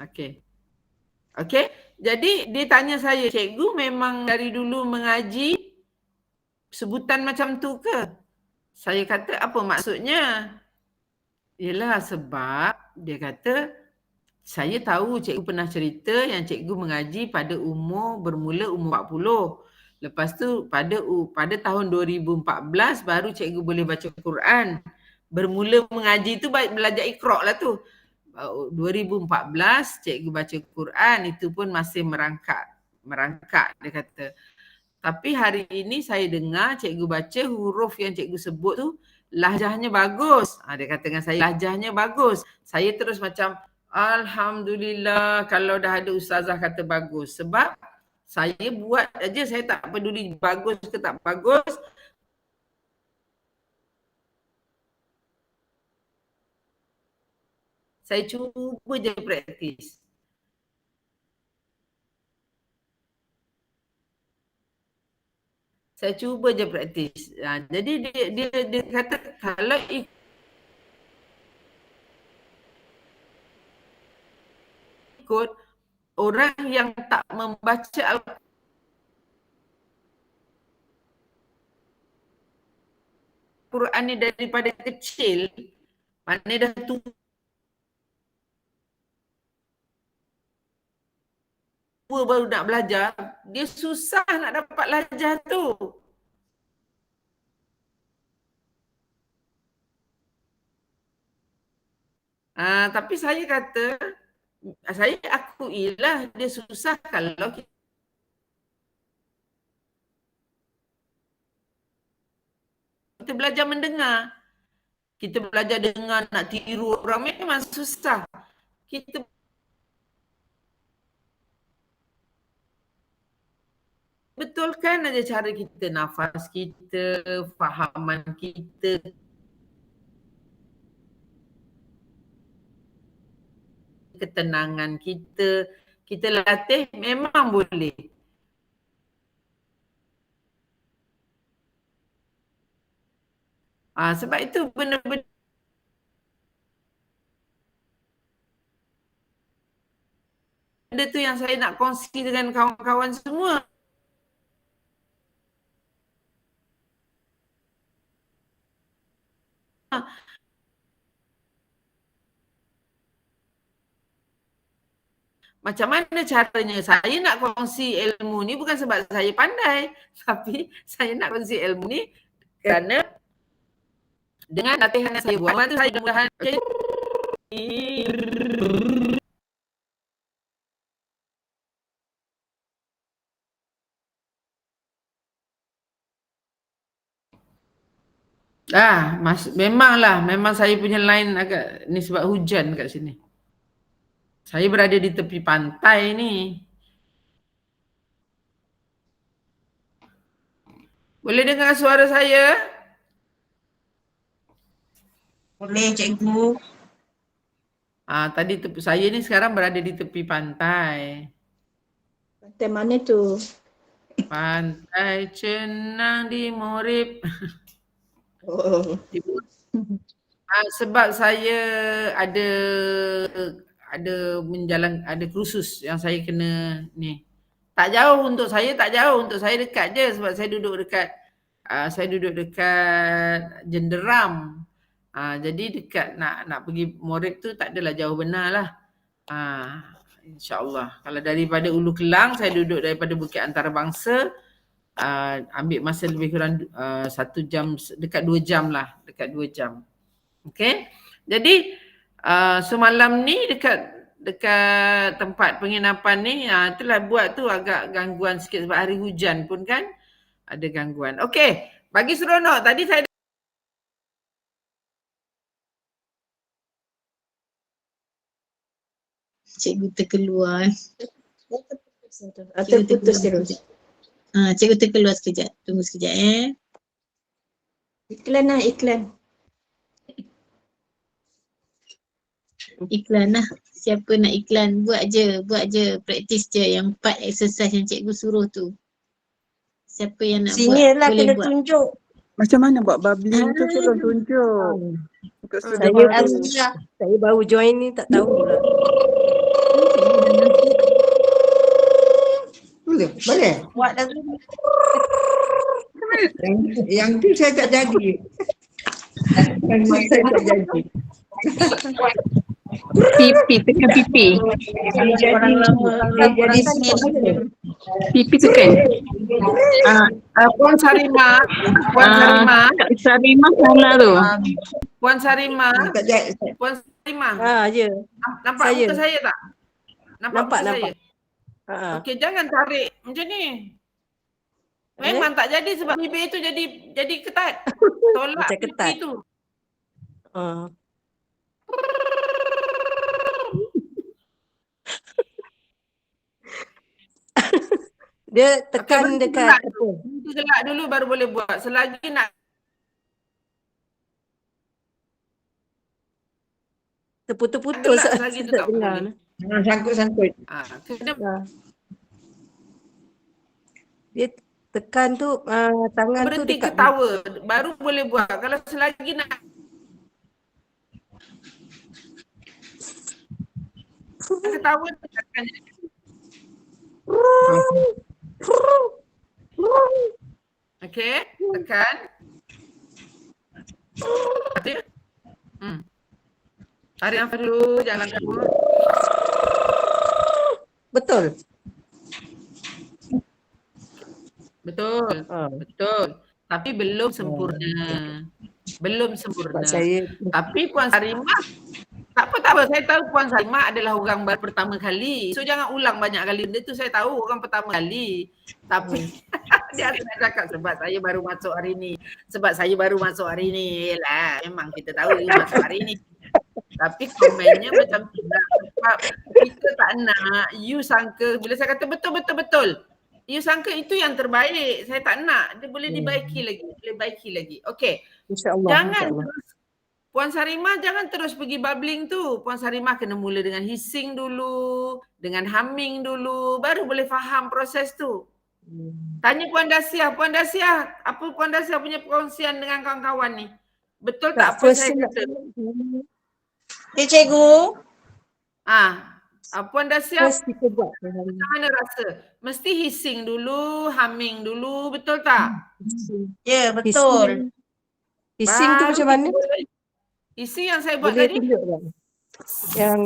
Okey. Jadi dia tanya saya, cikgu memang dari dulu mengaji sebutan macam tu ke? Saya kata, apa maksudnya? Yelah sebab dia kata, saya tahu cikgu pernah cerita yang cikgu mengaji pada bermula umur 40. Lepas tu pada tahun 2014 baru cikgu boleh baca Quran. Bermula mengaji tu belajar Iqra' lah tu. 2014 cikgu baca Quran, itu pun masih merangkak dia kata. Tapi hari ini saya dengar cikgu baca huruf yang cikgu sebut tu lahjahnya bagus. Dia kata dengan saya lahjahnya bagus. Saya terus macam alhamdulillah kalau dah ada ustazah kata bagus. Sebab saya buat aja, saya tak peduli bagus ke tak bagus. Saya cuba je praktis. Jadi dia kata kalau ikut orang yang tak membaca Al-Quran ni daripada kecil, mana dah tua baru nak belajar, dia susah nak dapat lahjah tu. Tapi saya kata, saya akuilah dia susah kalau kita belajar mendengar. Kita belajar dengar nak tiru orang memang susah. Kita betulkan aja cara kita, nafas kita, fahaman kita, ketenangan kita latih memang boleh. Sebab itu benda-benda benda tu yang saya nak kongsi dengan kawan-kawan semua. Macam mana caranya? Saya nak kongsi ilmu ni bukan sebab saya pandai, tapi saya nak kongsi ilmu ni kerana dengan latihan yang saya buat, tu saya mudah-mudahan memang saya punya line agak ni sebab hujan kat sini. Saya berada di tepi pantai ni. Boleh dengar suara saya? Boleh, cikgu. Tadi saya ni sekarang berada di tepi pantai. Pantai mana tu? Pantai Cenang di Morib. Oh. Sebab saya ada kursus yang saya kena ni. Tak jauh untuk saya dekat je sebab saya duduk dekat Jenderam. Jadi dekat nak pergi Morib tu tak adalah jauh benar lah. InsyaAllah. Kalau daripada Ulu Kelang, saya duduk daripada Bukit Antarabangsa, ambil masa lebih kurang 1 jam, dekat 2 jam lah. Dekat 2 jam. Okay. Jadi semalam ni dekat tempat penginapan ni, itulah buat tu agak gangguan sikit sebab hari hujan pun kan ada gangguan. Okey, bagi seronok tadi saya Cikgu terkeluar. Atau putus terus. Cikgu terkeluar sekejap. Tunggu sekejap Iklan lah, iklan. Iklan lah. Siapa nak iklan? Buat je. Praktis je yang 4 exercise yang cikgu suruh tu. Siapa yang nak Sini buat lah boleh kena buat. tunjuk. Macam mana buat bubbling tu suruh tunjuk. Untuk Saya student baru. Saya baru join ni tak tahu lah. Boleh? Buat lagu. Yang tu saya tak jadi. Yang tu saya tak jadi. Pipi, tekan pipi. Dia jadi Pipi tekan. Puan Sarima, Kak Sarima sana tu. Puan Sarima, tak jadi. Ya. nampak Saya. muka saya tak? Nampak muka Nampak. saya? Ha. Okey, jangan tarik macam ni. Memang tak jadi sebab bibir tu jadi ketat. Tolak Macam ketat. pipi tu. Dia tekan dekat apa? Itu gelak dulu baru boleh buat. Selagi nak Terputus-putus gelak selagi tu tak dengar. boleh. Jangan sangkut-sangkut. Kena Dia tekan tu tangan tu berhenti dekat ketawa baru boleh buat. Kalau selagi nak ketawa tekan. Okey, tekan. Tarik nafas dulu, jangan kabur. betul. Betul. Tapi belum sempurna. Sebab saya Tapi Puan Sarimah, tak apa. Saya tahu Puan Sarimah adalah orang baru pertama kali. So jangan ulang banyak kali. Benda tu saya tahu orang pertama kali. Tapi dia nak cakap sebab saya baru masuk hari ni. Yelah, memang kita tahu you masuk hari ni. Tapi komennya macam tidak. Sebab kita tak nak you sangka, bila saya kata betul. You sangka itu yang terbaik. Saya tak nak. Dia boleh dibaiki lagi. Okey. insya-Allah. Jangan terus, Puan Sarimah jangan terus pergi bubbling tu. Puan Sarimah kena mula dengan hissing dulu, dengan humming dulu, baru boleh faham proses tu. Tanya Puan Dasiah, apa Puan Dasiah punya perkongsian dengan kawan-kawan ni? Betul tak apa saya kata? Cikgu. Puan Dasyah, First kita buat. macam mana rasa? Mesti hissing dulu, humming dulu, betul tak? Ya, betul. Hissing tu Baru macam mana? hissing yang saya buat Boleh tadi. tunjuk tak? Yang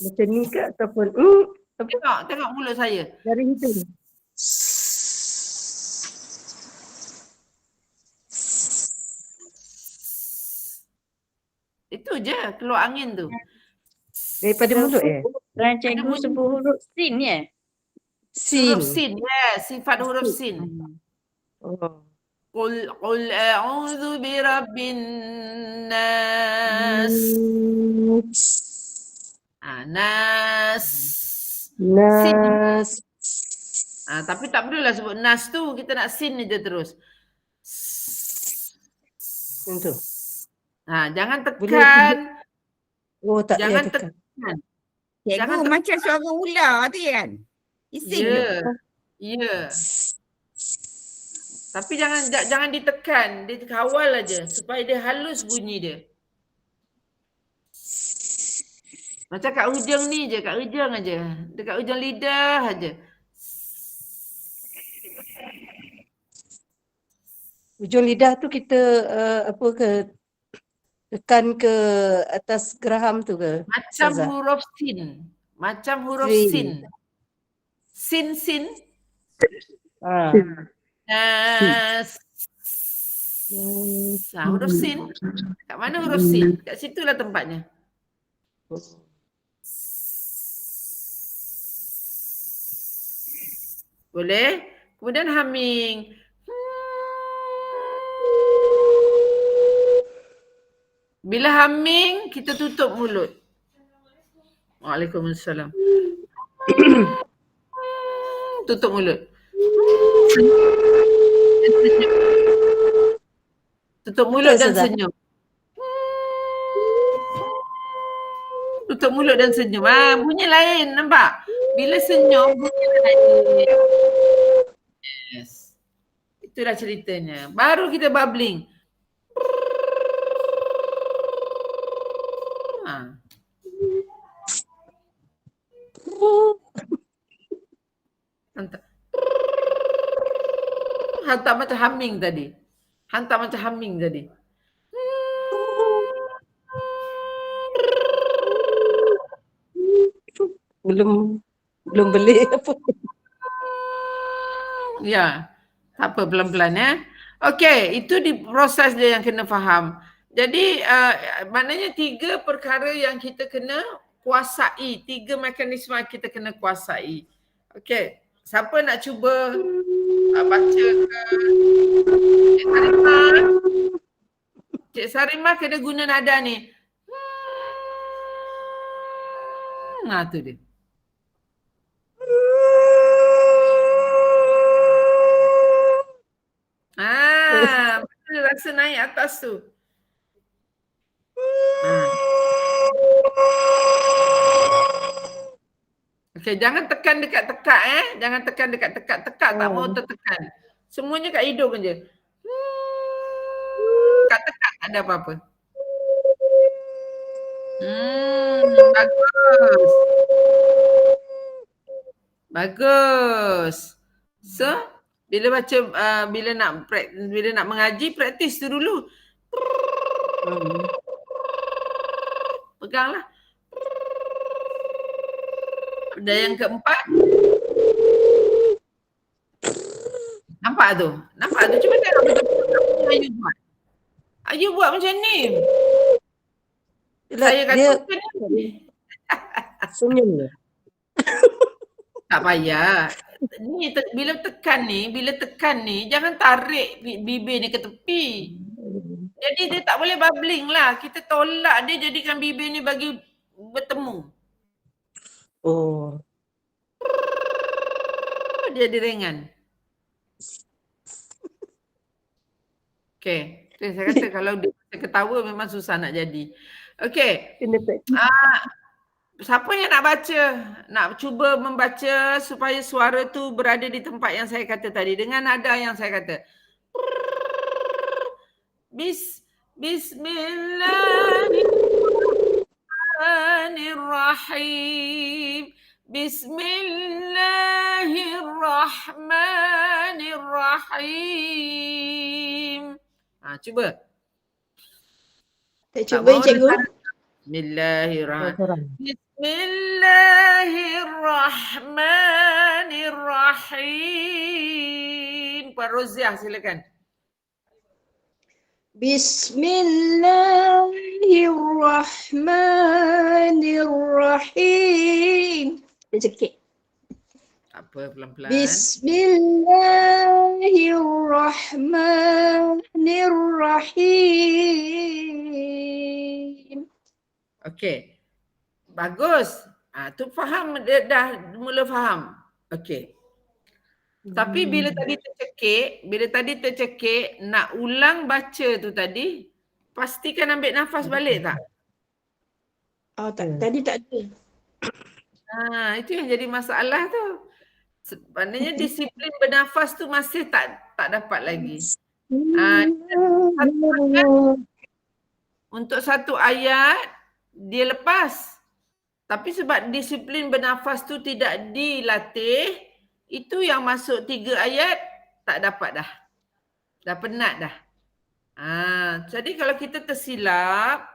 macam ni ke ataupun Tengok mulut saya. dari hidung? Itu je, keluar angin tu. Daripada mulut Dan cikgu sebut huruf sin ya? Sin. Huruf sin, yes. Sifat huruf sin. Oh. Qul a'udzu birabbin nas. Nas. Nas. Tapi tak perlulah sebut nas tu, kita nak sin je terus. Itu. Jangan Boleh tekan. Oh, tak payah Jangan tekan. tekan. Cikgu Jangan macam suara ular tu kan? Ising tu. Ya. Tapi jangan ditekan, dikawal aja supaya dia halus bunyi dia. Macam kat hujung ni je, kat hujung aja. Dekat hujung lidah aja. Hujung lidah tu kita tekan ke atas geraham tu ke? Macam Ustazah? huruf sin. Macam huruf Sin. sin. Sin. Nas. Huruf sin. Kat mana huruf sin? Kat situlah tempatnya. Boleh? Kemudian humming. Bila humming, kita tutup mulut. Waalaikumsalam. Tutup mulut. Tutup mulut dan senyum. Tutup mulut dan senyum. Bunyi lain, nampak? Bila senyum, bunyi lain. Yes. Itulah ceritanya. Baru kita bubbling. Hantar macam humming tadi. Belum beli apa. Ya. Tak apa, pelan-pelan ya. Okey, itu proses dia yang kena faham. Jadi maknanya 3 perkara yang kita kena kuasai, 3 mekanisme yang kita kena kuasai. Okey, siapa nak cuba baca ke Cik Sarimah kena guna nada ni. Tu dia. Mana rasa naik atas tu. Okey, jangan tekan dekat tekak Jangan tekan dekat tekak. Tekak tak mau tertekan. Semuanya kat hidung je. Kat tekak tak ada apa-apa. Bagus. So, bila baca bila nak mengaji, praktis tu dulu. Peganglah. Dan yang keempat. Nampak tu? Cuba tengok betul-betul Ayu buat. Ayu buat macam ni. Saya kata senyum je. Tak payah. Ni bila tekan ni jangan tarik bibir ni ke tepi. Jadi dia tak boleh bubbling lah. Kita tolak dia jadikan bibir ni bagi bertemu. Oh. Dia jadi ringan. Okey. Saya kata kalau dia ketawa memang susah nak jadi. Okey. Siapa yang nak baca, nak cuba membaca supaya suara tu berada di tempat yang saya kata tadi dengan nada yang saya kata. Bismillahirrahmanirrahim. Bismillahirrahmanirrahim. Bismillahirrahmanirrahim. Cuba. Tak Tak cuba mau cikgu. Bismillahirrahmanirrahim. Bismillahirrahmanirrahim. Puan Roziah silakan. Bismillahirrahmanirrahim. Dia cekik. Apa pelan-pelan. Bismillahirrahmanirrahim. Okey. Bagus. Tu faham, dah mula faham. Okey. Tapi bila tadi tercekik, nak ulang baca tu tadi, pastikan ambil nafas balik tak? Oh, tadi tak ada. Itu yang jadi masalah tu. Sebenarnya disiplin bernafas tu masih tak dapat lagi. Untuk satu ayat, dia lepas. Tapi sebab disiplin bernafas tu tidak dilatih, itu yang masuk 3 ayat tak dapat dah. Dah penat dah. Jadi kalau kita tersilap,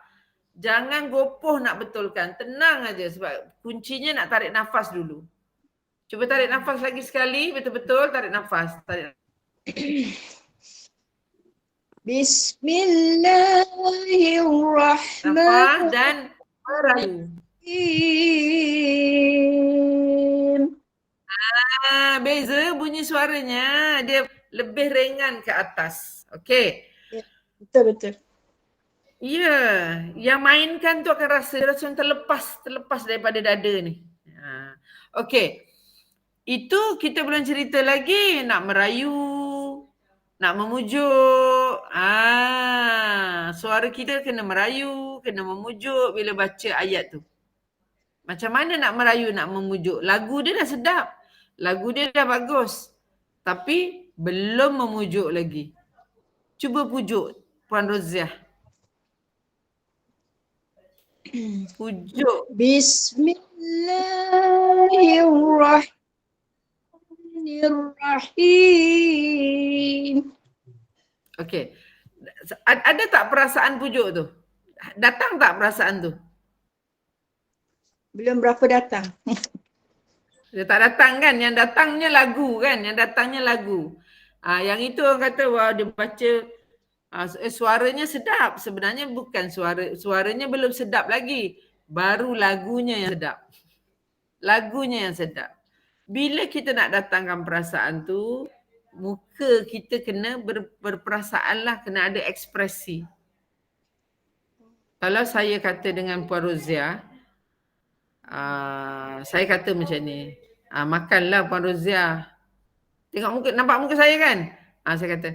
jangan gopoh nak betulkan. Tenang aja sebab kuncinya nak tarik nafas dulu. Cuba tarik nafas lagi sekali, betul-betul tarik nafas. Bismillahirrahmanirrahim. Nafas dan merayu. Beza bunyi suaranya, dia lebih ringan ke atas. Okey. Betul. Ya, yang mainkan tu akan rasa terlepas daripada dada ni. Okey. Itu kita belum cerita lagi nak merayu, nak memujuk. Suara kita kena merayu, kena memujuk bila baca ayat tu. Macam mana nak merayu, nak memujuk? Lagu dia dah sedap. Lagu dia dah bagus. Tapi belum memujuk lagi. Cuba pujuk Puan Roziah. Pujuk. Bismillahirrahmanirrahim. Okey. Ada tak perasaan pujuk tu? Datang tak perasaan tu? Belum berapa datang. Dia tak datang kan? Yang datangnya lagu kan? Yang itu orang kata, wah dia baca suaranya sedap. Sebenarnya bukan suaranya belum sedap lagi. Baru lagunya yang sedap. Bila kita nak datangkan perasaan tu, muka kita kena berperasaan lah, kena ada ekspresi. Kalau saya kata dengan Puan Roziah, saya kata macam ni, makanlah Puan Roziah. Tengok muka, nampak muka saya kan? Saya kata,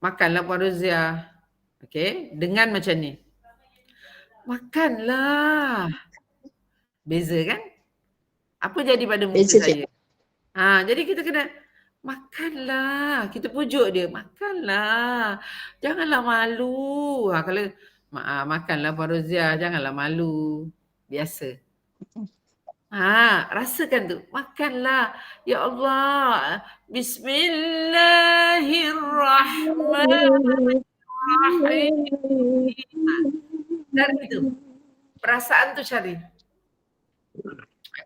makanlah Puan Roziah. Okey, dengan macam ni. Makanlah. Beza kan? Apa jadi pada muka saya? Jadi kita kena makanlah. Kita pujuk dia, makanlah. Janganlah malu. Kalau makanlah Puan Roziah, janganlah malu. Biasa. Rasakan tu. Makanlah. Ya Allah. Bismillahirrahmanirrahim. Cari tu. Perasaan tu cari.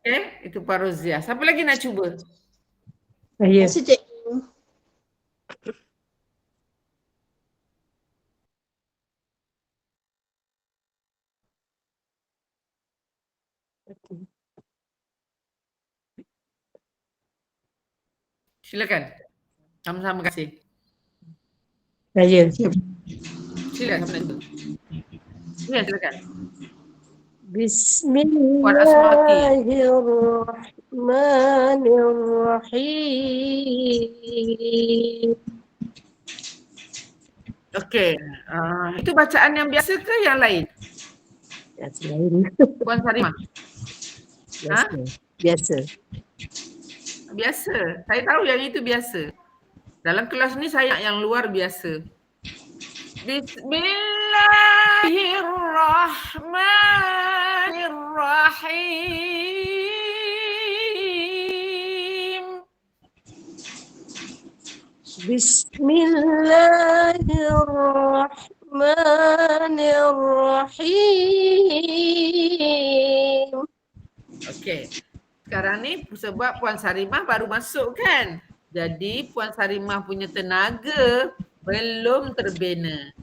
Okay. Itu Puan Roziah. Siapa lagi nak cuba? Saya. Silakan. Sama-sama kasih. Saya. Silakan. Silakan. Bismillahirrahmanirrahim. Okey. Itu bacaan yang biasa ke yang lain? Yang lain. Puan Sarimah? Biasa. Biasa. Saya tahu yang itu biasa. Dalam kelas ni saya yang luar biasa. Bismillahirrahmanirrahim. Bismillahirrahmanirrahim. Bismillahirrahmanirrahim. Okey. Sekarang ni sebab Puan Sarimah baru masuk kan. Jadi Puan Sarimah punya tenaga belum terbina.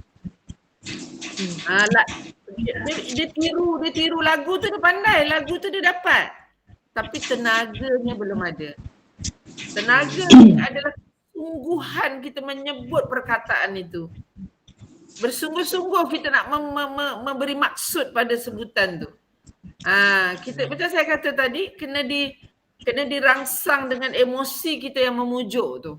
Dia tiru lagu tu, dia pandai. Lagu tu dia dapat. Tapi tenaganya belum ada. Tenaga ni adalah sungguhan kita menyebut perkataan itu. Bersungguh-sungguh kita nak memberi maksud pada sebutan tu. Kita macam saya kata tadi, kena dirangsang dengan emosi kita yang memujuk tu.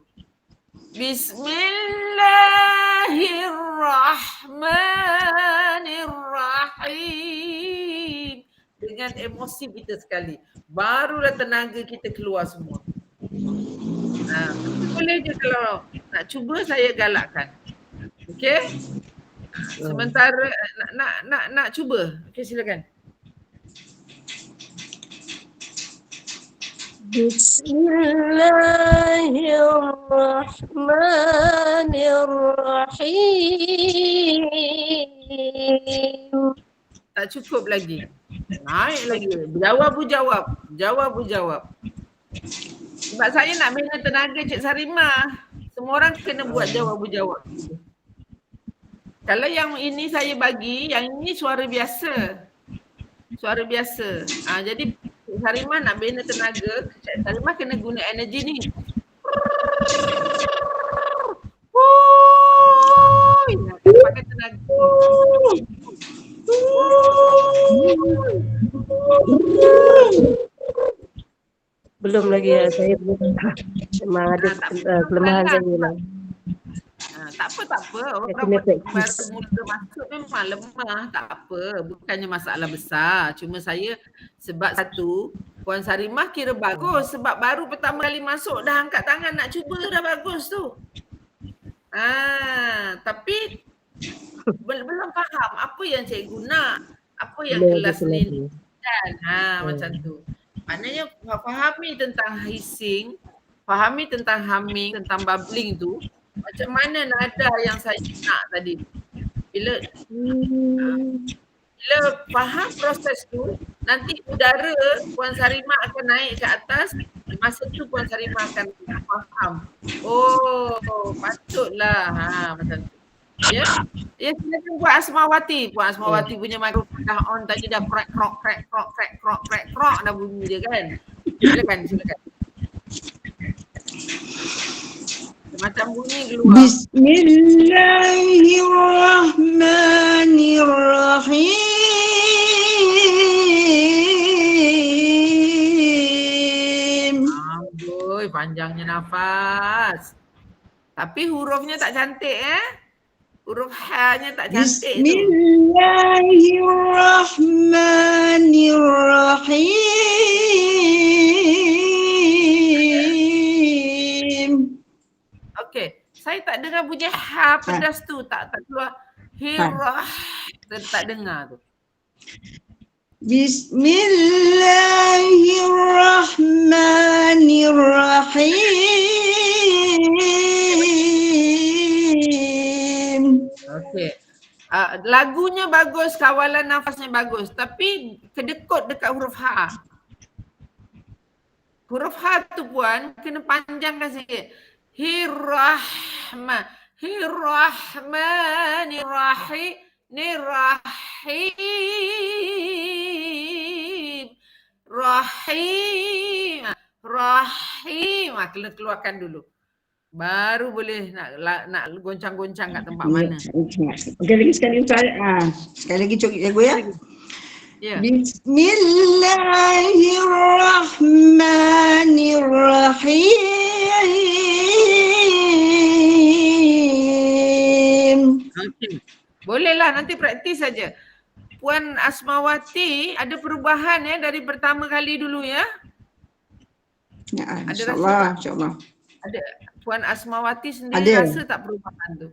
Bismillahirrahmanirrahim. Dengan emosi kita sekali. Barulah tenaga kita keluar semua. Boleh je kalau nak cuba, saya galakkan. Okey? Sementara nak cuba. Okey, silakan. Bismillahirrahmanirrahim. Tak cukup lagi. Naik lagi. Jawab. Sebab saya nak bina tenaga Cik Sarimah. Semua orang kena buat jawab. Kalau yang ini saya bagi, yang ini suara biasa. Jadi Cik Sarimah nak bina tenaga, Cik Sarimah kena guna energi ni. Kena pakai tenaga. Belum lagi saya belum. Memang ada kelemahan saya lah. Tak apa. Orang kena baru practice. mula masuk memang lemah. Tak apa. Bukannya masalah besar. Cuma saya sebab satu, Puan Sarimah kira bagus sebab baru pertama kali masuk dah angkat tangan nak cuba, dah bagus tu. Tapi belum faham apa yang cikgu nak, apa yang kelas ni kan. Macam tu. Maknanya fahami tentang hissing, fahami tentang humming, tentang bubbling tu. Macam mana nada yang saya nak tadi. Bila faham proses tu, nanti udara Puan Sarimah akan naik ke atas. Masa tu Puan Sarimah akan faham. Oh, patutlah. Macam tu. Ya, silakan Puan Asmawati. Puan Asmawati punya mikrofon dah on tadi, dah krek dah bunyi dia kan. Silakan. Macam bunyi keluar. Bismillahirrahmanirrahim. Amboi, panjangnya nafas. Tapi hurufnya tak cantik Huruf H-nya tak cantik tu. Bismillahirrahmanirrahim. Okey, saya tak dengar bunyi H pedas tu, tak keluar hirah. Saya tak dengar tu. Bismillahirrahmanirrahim. Okey. Lagunya bagus, kawalan nafasnya bagus, tapi kedekut dekat huruf H. Huruf H tu Puan kena panjangkan sikit. Rahim. Kena keluarkan dulu. Baru boleh nak goncang-goncang kat tempat mana. Okey, lagi sekali sekali lagi cikgu ya. Ya. Bismillahirrahmanirrahim. Okey. Bolehlah, nanti praktis saja. Puan Asmawati ada perubahan dari pertama kali dulu ya. Ya, Ada insya-Allah. Ada Puan Asmawati sendiri rasa tak perubahan tu?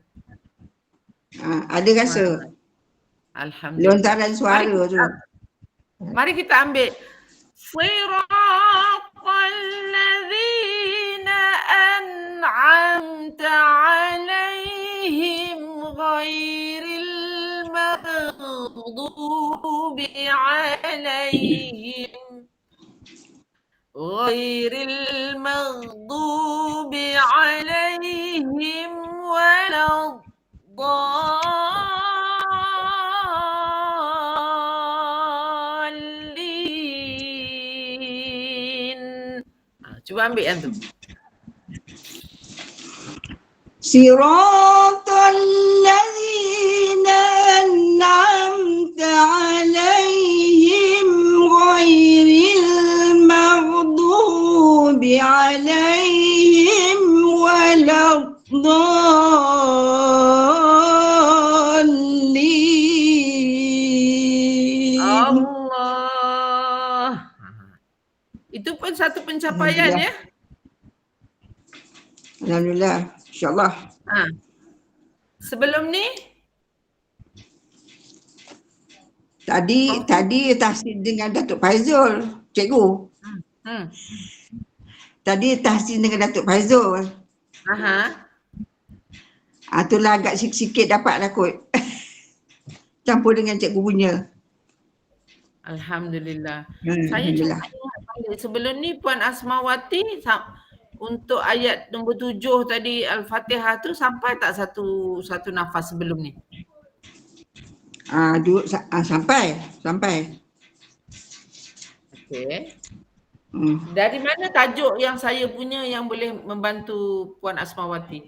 Ada rasa. Alhamdulillah. Lontaran suara tu. Mari kita ambil. Siratal ladzina an'amta alaihim ghairil maghdubi alaihim waladdallin. Cuba ambil yang tu. Siratal ladzina an'amta alaihim ghairil maghdubi alaihim waladdallin. Allah. Itu pun satu pencapaian ya. Alhamdulillah. InsyaAllah. Sebelum ni? Tadi tahsin dengan Datuk Faizul, cikgu. Tadi tahsin dengan Datuk Faizul. Itulah agak sikit-sikit dapat lah kot. Campur dengan cikgu punya. Alhamdulillah. Alhamdulillah. Saya ingat balik. Sebelum ni Puan Asmawati untuk ayat nombor 7 tadi Al-Fatihah tu sampai tak satu nafas sebelum ni? Sampai. Okey. Dari mana tajuk yang saya punya yang boleh membantu Puan Asmawati?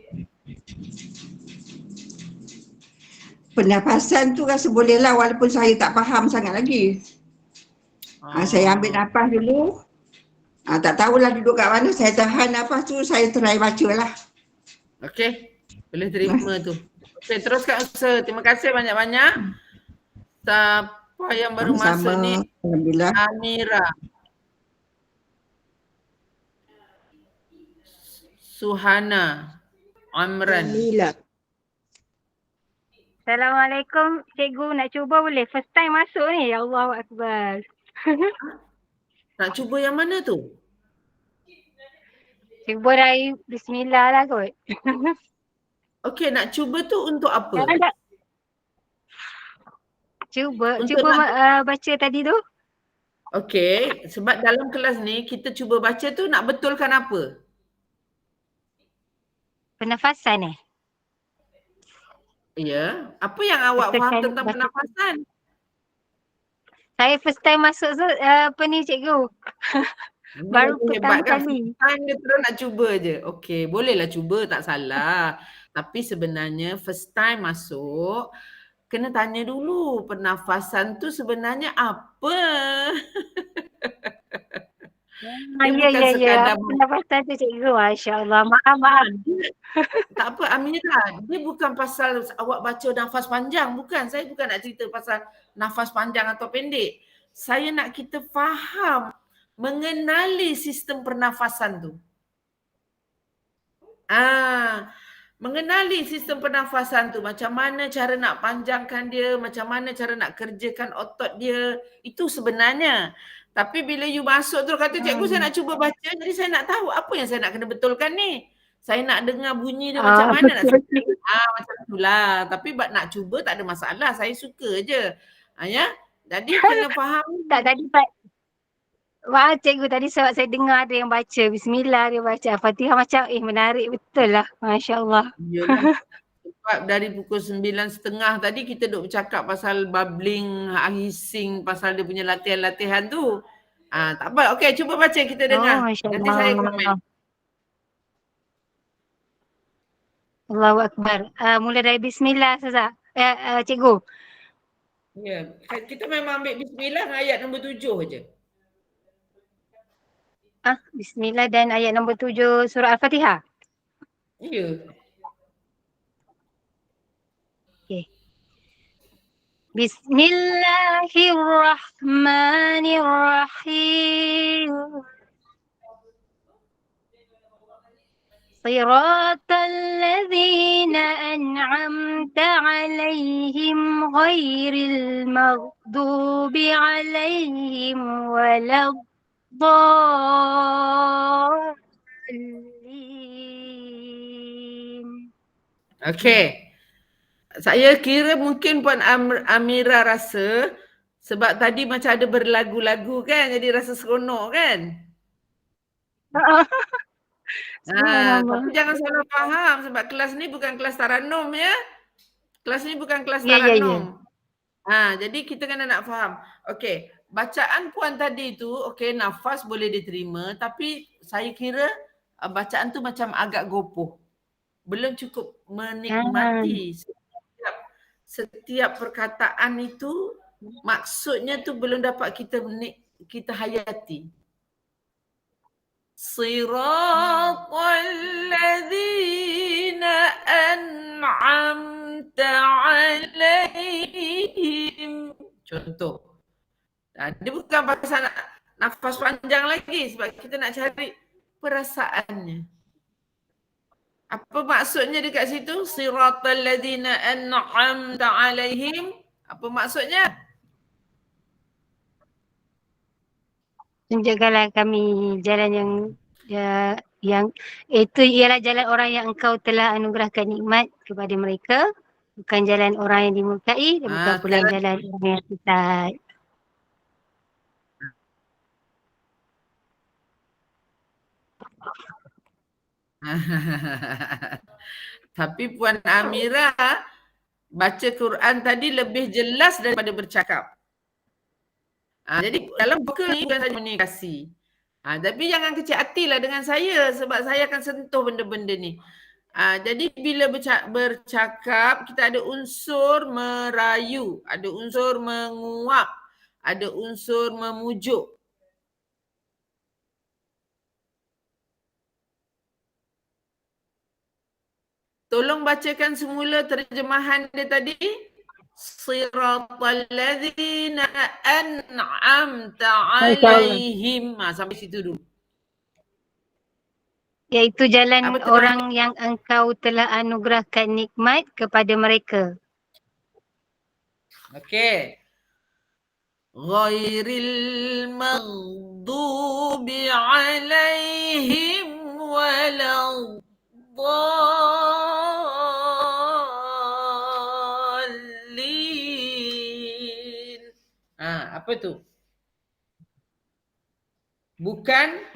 Pernafasan tu rasa boleh lah walaupun saya tak faham sangat lagi. Saya ambil nafas dulu. Tak tahulah duduk kat mana, saya tahan nafas tu, saya try baca lah. Okey, boleh terima tu. Okey, teruskan usaha. Terima kasih banyak-banyak. Siapa yang baru masuk ni? Alhamdulillah. Amira. Suhana. Amran. Assalamualaikum cikgu, nak cuba boleh? First time masuk ni, ya Allahu Akbar. Nak cuba yang mana tu? Cuba dari bismillah lah kot. Okey, nak cuba tu untuk apa? Cuba Untuk baca tadi tu. Okey, sebab dalam kelas ni kita cuba baca tu nak betulkan apa? Pernafasan Ya. Apa yang awak faham tentang pernafasan? Saya first time masuk cikgu. Baru pertama kali. Dia terus nak cuba je. Okey, bolehlah cuba, tak salah. Tapi sebenarnya first time masuk, kena tanya dulu pernafasan tu sebenarnya apa? Ya. Pernafasan tu cikgu, Masya-Allah. Maaf. Tak apa Amira, dia bukan pasal awak baca nafas panjang, bukan. Saya bukan nak cerita pasal nafas panjang atau pendek. Saya nak kita faham, mengenali sistem pernafasan tu. Mengenali sistem pernafasan tu, macam mana cara nak panjangkan dia, macam mana cara nak kerjakan otot dia, itu sebenarnya. Tapi bila you masuk tu kata cikgu saya nak cuba baca, jadi saya nak tahu apa yang saya nak kena betulkan ni. Saya nak dengar bunyi dia macam mana nak sebut. Macam itulah. Tapi nak cuba tak ada masalah, saya suka je. Ya. Jadi kena faham. Tak tadi wah cikgu tadi sebab saya dengar ada yang baca bismillah, dia baca Al-Fatihah macam menarik betul lah. Masya-Allah. Yalah. Sebab dari pukul 9.30 tadi kita duk bercakap pasal bubbling, hissing, pasal dia punya latihan-latihan tu. Tak apa. Okey, cuba baca kita dengar. Nanti saya komen. Allahu Akbar. Mula dari bismillah Ustazah. Cikgu. Ya, kita memang ambil bismillah ayat nombor 7 je. Bismillah dan ayat nombor 7 surah Al-Fatihah. Ya. Okey. Bismillahirrahmanirrahim. صراط الذين أنعمت عليهم غير المغضوب عليهم ولا الضالين. Okey. Saya kira mungkin Puan Amira rasa sebab tadi macam ada berlagu-lagu kan, jadi rasa seronok kan? Tapi jangan salah faham sebab kelas ni bukan kelas Taranum ya. Kelas ni bukan kelas Ya, ya, ya. Taranum. Jadi kita kena nak faham. Okey, bacaan Puan tadi tu okey, nafas boleh diterima tapi saya kira bacaan tu macam agak gopoh. Belum cukup menikmati setiap perkataan itu, maksudnya tu belum dapat kita hayati. Siratal ladzina an'amta alaihim. Contoh. Dia bukan pasal nafas panjang lagi sebab kita nak cari perasaannya. Apa maksudnya dekat situ? Siratal ladzina an'amta alaihim. Apa maksudnya? Tunjukkanlah kami jalan yang itu ialah jalan orang yang engkau telah anugerahkan nikmat kepada mereka, bukan jalan orang yang dimurkai dan bukan pula jalan orang yang sesat. Tapi Puan Amira baca Quran tadi lebih jelas daripada bercakap. Jadi dalam buku ni bukan saja komunikasi. Tapi jangan kecil hatilah dengan saya sebab saya akan sentuh benda-benda ni. Jadi bila bercakap kita ada unsur merayu, ada unsur menguap, ada unsur memujuk. Tolong bacakan semula terjemahan dia tadi. Siratal ladzina an'amta alaihim. Sampai situ dulu. Iaitu jalan orang yang engkau telah anugerahkan nikmat kepada mereka. Okey. Ghairil maghdubi alaihim walad dhalin. Apa tu? Bukan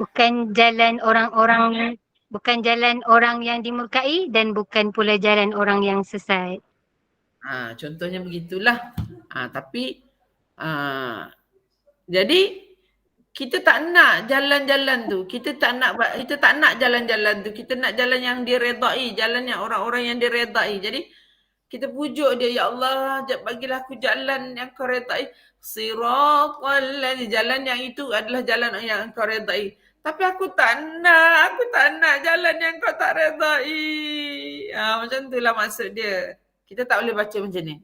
jalan orang-orang, bukan jalan orang yang dimurkai dan bukan pula jalan orang yang sesat. Contohnya begitulah. Tapi jadi kita tak nak jalan-jalan tu. Kita tak nak jalan-jalan tu. Kita nak jalan yang diredai, jalan yang orang-orang yang diredai. Jadi kita pujuk dia, ya Allah, bagilah aku jalan yang kau redai. Siratal ladzina, jalan yang itu adalah jalan yang kau redai. Tapi aku tak nak jalan yang kau tak redai. Macam itulah maksud dia. Kita tak boleh baca macam ni.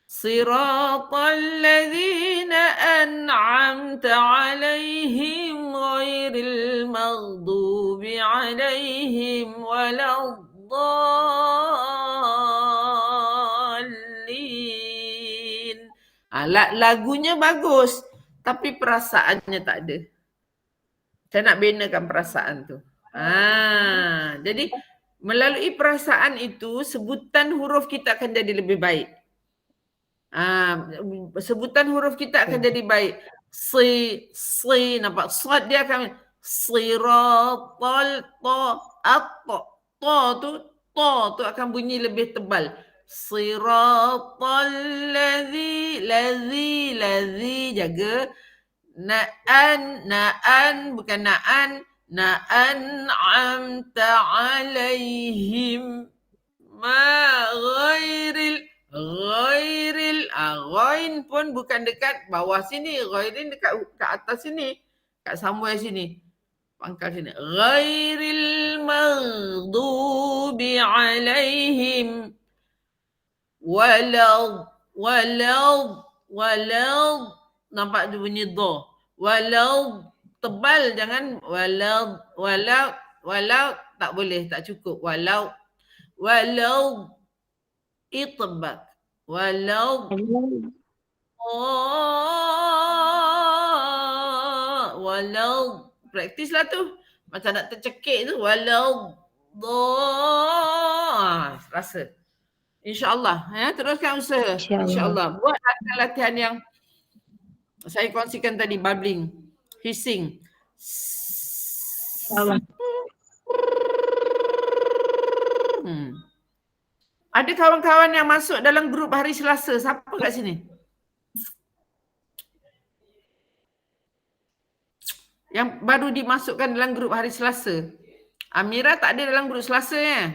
Siratal ladzina an'amta alaihim ghairil maghdubi alaihim waladdallin. Lagunya bagus tapi perasaannya tak ada. Saya nak benakan perasaan tu. Jadi melalui perasaan itu sebutan huruf kita akan jadi lebih baik. Sebutan huruf kita akan jadi baik. Si, nampak? Sad dia akan siratal ta tu akan bunyi lebih tebal. Siratal ladzi jaga. Na'an bukan na'an. Na'an'amta alaihim ma ghairil ghain pun bukan dekat bawah sini, ghairin dekat atas sini, kat somewhere sini, pangkal sini. Ghairil maghdubi alaihim walad nampak dia bunyi dha. Walad tebal, jangan walad tak boleh, tak cukup. Walau itbaq. Walau praktis lah tu. Macam nak tercekik tu. Rasa. InsyaAllah. Teruskan usaha. InsyaAllah. Buat latihan yang saya kongsikan tadi. Bubbling. Hissing. InsyaAllah. Ada kawan-kawan yang masuk dalam grup hari Selasa. Siapa kat sini? Yang baru dimasukkan dalam grup hari Selasa. Amira tak ada dalam grup Selasa ya?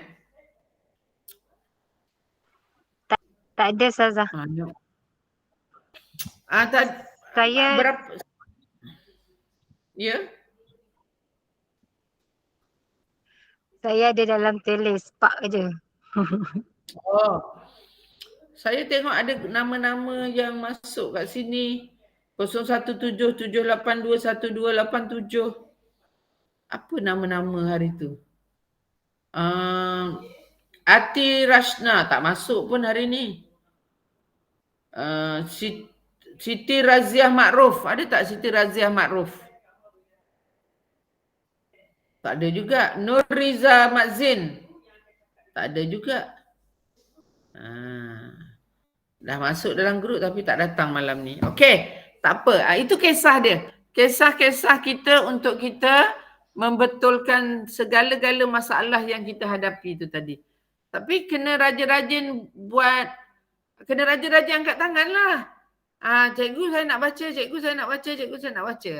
Tak ada Ustazah. Saya berapa? Ya? Saya ada dalam telis Pak je. Saya tengok ada nama-nama yang masuk kat sini. 0177821287. Apa nama-nama hari tu? Ati Rashna tak masuk pun hari ni. Siti Raziah Ma'ruf. Ada tak Siti Raziah Ma'ruf? Tak ada juga. Nur Riza Mazin. Tak ada juga. Dah masuk dalam grup tapi tak datang malam ni. Okey, tak apa. Itu kisah dia. Kisah-kisah kita untuk kita membetulkan segala-gala masalah yang kita hadapi itu tadi. Tapi kena rajin-rajin angkat tangan lah. Cikgu saya nak baca, cikgu saya nak baca, cikgu saya nak baca.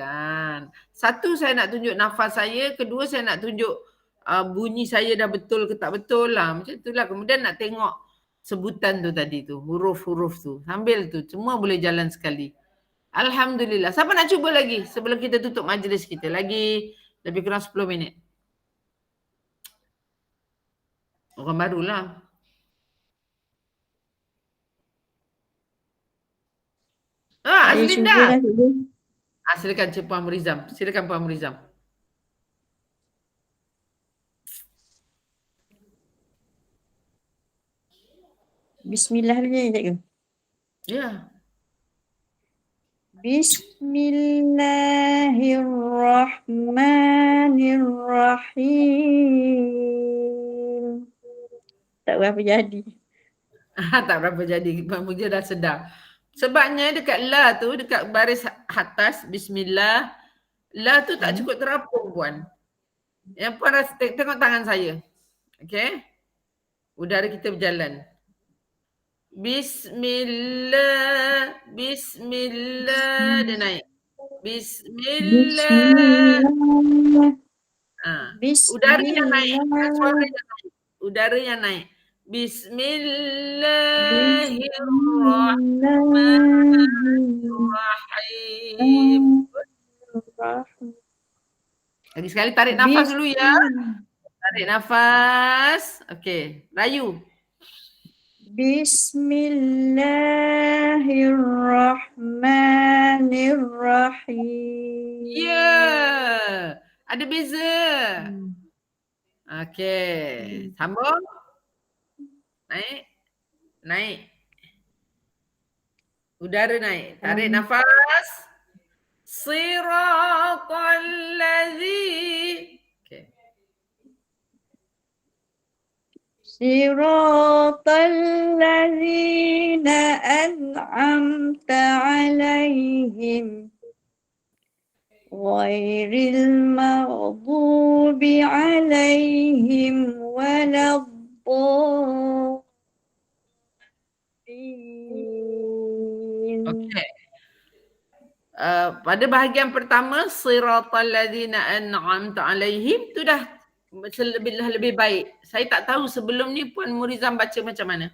Satu, saya nak tunjuk nafas saya. Kedua, saya nak tunjuk bunyi saya dah betul ke tak betul lah. Macam itulah. Kemudian nak tengok sebutan tu tadi tu. Huruf-huruf tu. Sambil tu. Semua boleh jalan sekali. Alhamdulillah. Siapa nak cuba lagi sebelum kita tutup majlis kita? Lagi lebih kurang 10 minit. Orang barulah. Azlinda. Silakan Cik Puan Murizam. Silakan Puan Murizam. Bismillah dulu je cikgu. Ya. Bismillahirrahmanirrahim. Tak berapa jadi. Tak berapa jadi. Puan Muja dah sedar. Sebabnya dekat la tu, dekat baris atas, bismillah, la tu tak cukup terapung Puan. Yang Puan rasa, tengok tangan saya. Okay. Udara kita berjalan. Bismillah, bismillah, dia naik. Bismillah. Udara yang naik. Suara yang naik. Udara yang naik. Bismillahirrahmanirrahim. Lagi sekali tarik nafas dulu ya. Tarik nafas. Okey, rayu. Bismillahirrahmanirrahim. Ya. Ada beza. Okey, sambung. Naik. Naik. Udara naik. Tarik nafas. Siratal ladzi. Okey. Siratal ladzina an'amta 'alaihim ghairil maghdubi 'alaihim waladdallin. Okey. Pada bahagian pertama siratal ladzina an'amta 'alaihim tu dah lebih baik. Saya tak tahu sebelum ni Puan Murizam baca macam mana.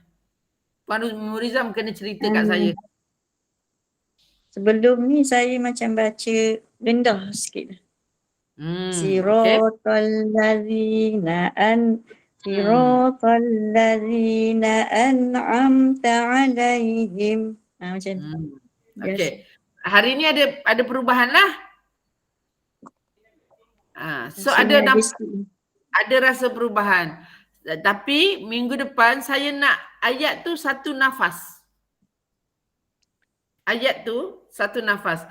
Puan Murizam kena cerita kat saya. Sebelum ni saya macam baca rendah sikit. Siratal ladzina Siratal ladzina an'amta 'alaihim. Macam tu. Okey. Hari ni ada perubahan lah. So ada ada rasa perubahan. Tapi minggu depan saya nak ayat tu satu nafas. Ayat tu satu nafas.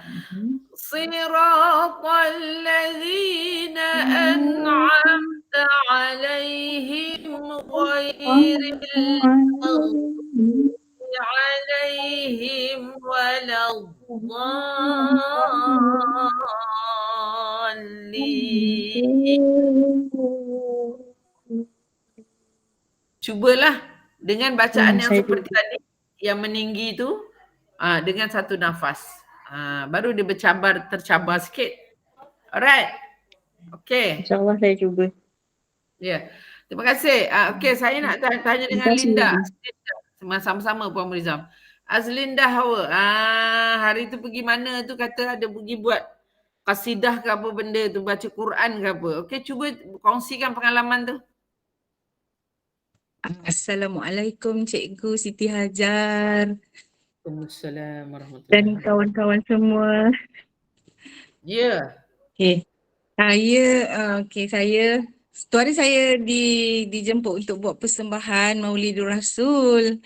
Siratal ladzina an'amta alaihim ghairil maghdubi alaihim waladdallin. Cubalah dengan bacaan yang seperti tadi, yang meninggi tu, dengan satu nafas. Baru dia tercabar sikit. Alright. Okay. InsyaAllah saya cuba. Ya. Terima kasih. Okay, saya nak tanya dengan Linda. Sama-sama Puan Murizam. Azlinda Hawa. Hari tu pergi mana tu, kata ada pergi buat qasidah ke apa benda tu, baca Quran ke apa. Okay, cuba kongsikan pengalaman tu. Assalamualaikum Cikgu Siti Hajar. Waalaikumsalam warahmatullahi Dan kawan-kawan semua. Ya. Okay. Saya tu hari saya dijemput untuk buat persembahan Maulidur Rasul.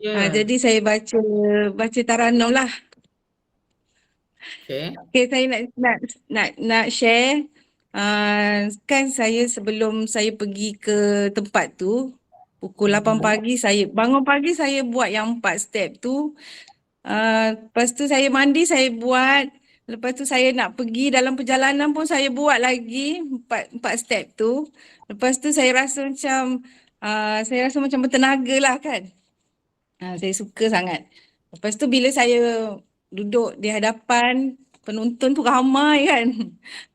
Jadi saya baca taranum lah. Okay. Okay, saya nak share. Kan saya sebelum saya pergi ke tempat tu, pukul 8 pagi saya bangun pagi, saya buat yang 4 step tu. Lepas tu saya mandi, saya buat. Lepas tu saya nak pergi dalam perjalanan pun saya buat lagi 4 step tu. Lepas tu saya rasa macam bertenaga lah kan. Saya suka sangat. Lepas tu bila saya duduk di hadapan penonton tu ramai kan.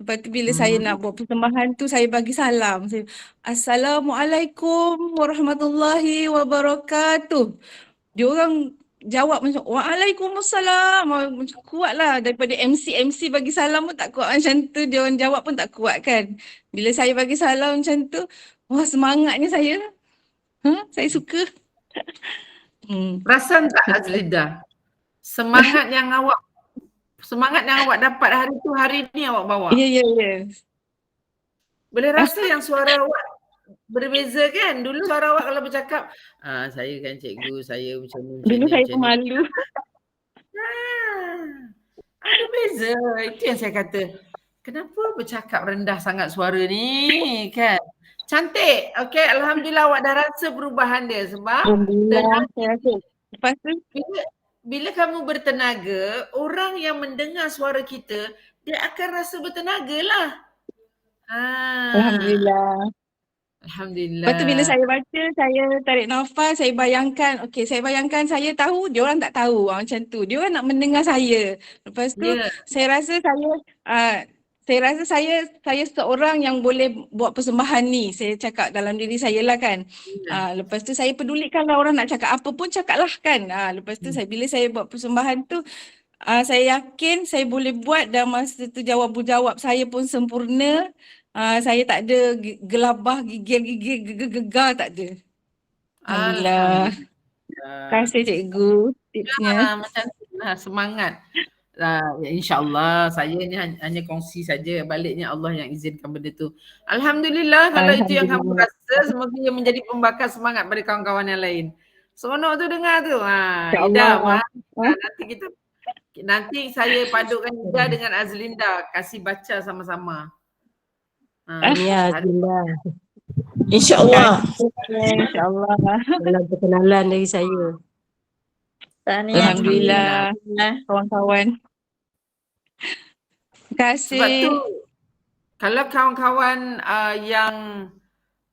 Lepas tu bila saya nak buat persembahan tu, saya bagi salam. Assalamualaikum warahmatullahi wabarakatuh. Dia orang jawab macam Waalaikumsalam. Macam kuat lah. Daripada MC bagi salam pun tak kuat macam tu. Dia orang jawab pun tak kuat kan. Bila saya bagi salam macam tu, wah semangatnya saya. Saya suka. Perasan tak Azlinda? Semangat yang awak dapat hari ni awak bawa. Ya. Boleh rasa yang suara awak berbeza kan? Dulu suara awak kalau bercakap, saya kan cikgu, saya macam ni. Dulu saya pemalu. Ada beza. Itu yang saya kata. Kenapa bercakap rendah sangat suara ni kan? Cantik. Okay, Alhamdulillah awak dah rasa perubahan dia sebab lepas tu bila kamu bertenaga, orang yang mendengar suara kita, dia akan rasa bertenaga lah. Alhamdulillah. Alhamdulillah. Lepas tu bila saya baca, saya tarik nafas, saya bayangkan, saya tahu, dia orang tak tahu macam tu. Dia orang nak mendengar saya. Lepas tu saya rasa saya seorang yang boleh buat persembahan ni. Saya cakap dalam diri saya lah kan. Lepas tu saya pedulikan lah orang nak cakap apa pun cakap lah kan. Lepas tu bila saya buat persembahan tu, saya yakin saya boleh buat dan masa tu jawab saya pun sempurna. Saya tak ada gelabah, gigil, gegar, tak ada. Alhamdulillah. Terima kasih cikgu tipsnya. Macam semangat. InsyaAllah saya ni hanya kongsi saja, baliknya Allah yang izinkan benda tu. Alhamdulillah kalau itu yang kamu rasa, semoga ia menjadi pembakar semangat pada kawan-kawan yang lain. Seronok tu dengar tu. Ida, nanti saya padukan Ida dengan Azlinda, kasih baca sama-sama. Ya, Azlinda. InsyaAllah. Dalam perkenalan dari saya. Alhamdulillah. Kawan-kawan. Terima kasih. Sebab tu kalau kawan-kawan yang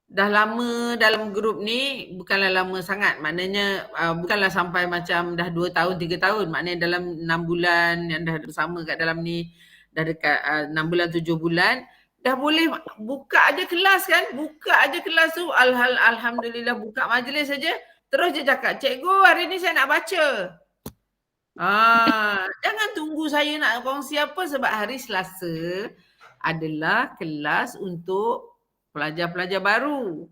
dah lama dalam grup ni, bukanlah lama sangat, maknanya bukanlah sampai macam dah 2 tahun, 3 tahun, maknanya dalam 6 bulan yang dah bersama kat dalam ni, dah dekat 6 bulan, 7 bulan, dah boleh buka aja kelas kan, buka aja kelas tu, Alhamdulillah buka majlis saja, terus dia cakap, cikgu hari ni saya nak baca. Jangan tunggu saya nak kongsi apa, sebab hari Selasa adalah kelas untuk pelajar-pelajar baru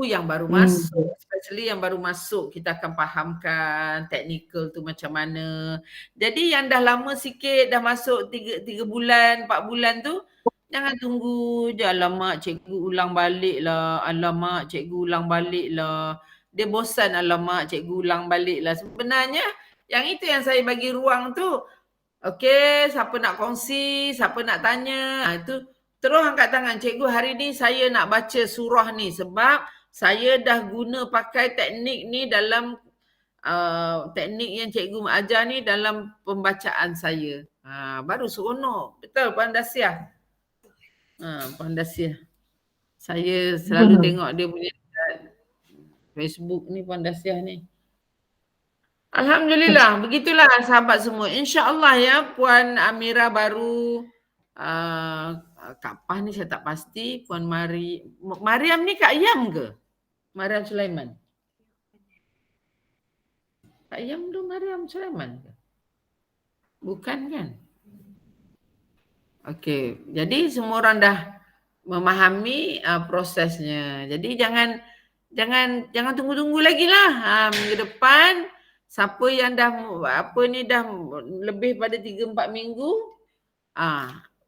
yang baru masuk, especially yang baru masuk, kita akan fahamkan technical tu macam mana. Jadi yang dah lama sikit, dah masuk 3 bulan, 4 bulan tu, Jangan tunggu je, alamak cikgu ulang balik lah, alamak cikgu ulang balik lah. Dia bosan, alamak cikgu ulang balik lah. Sebenarnya yang itu yang saya bagi ruang tu. Okey, siapa nak kongsi, siapa nak tanya. Itu terus angkat tangan. Cikgu, hari ni saya nak baca surah ni sebab saya dah guna pakai teknik ni dalam teknik yang cikgu ajar ni dalam pembacaan saya. Baru seronok. Betul Puan Dasyah? Puan Dasyah. Saya selalu tengok dia punya Facebook ni Puan Dasyah ni. Alhamdulillah, begitulah sahabat semua. InsyaAllah ya Puan Amira baru Kak Pah ni saya tak pasti. Puan Mariam ni Kak Yam ke? Mariam Sulaiman. Kak Yam tu Mariam Sulaiman ke? Bukan kan? Okey, jadi semua orang dah memahami prosesnya. Jadi jangan tunggu-tunggu lagi lah. Minggu depan siapa yang dah dah lebih pada 3-4 minggu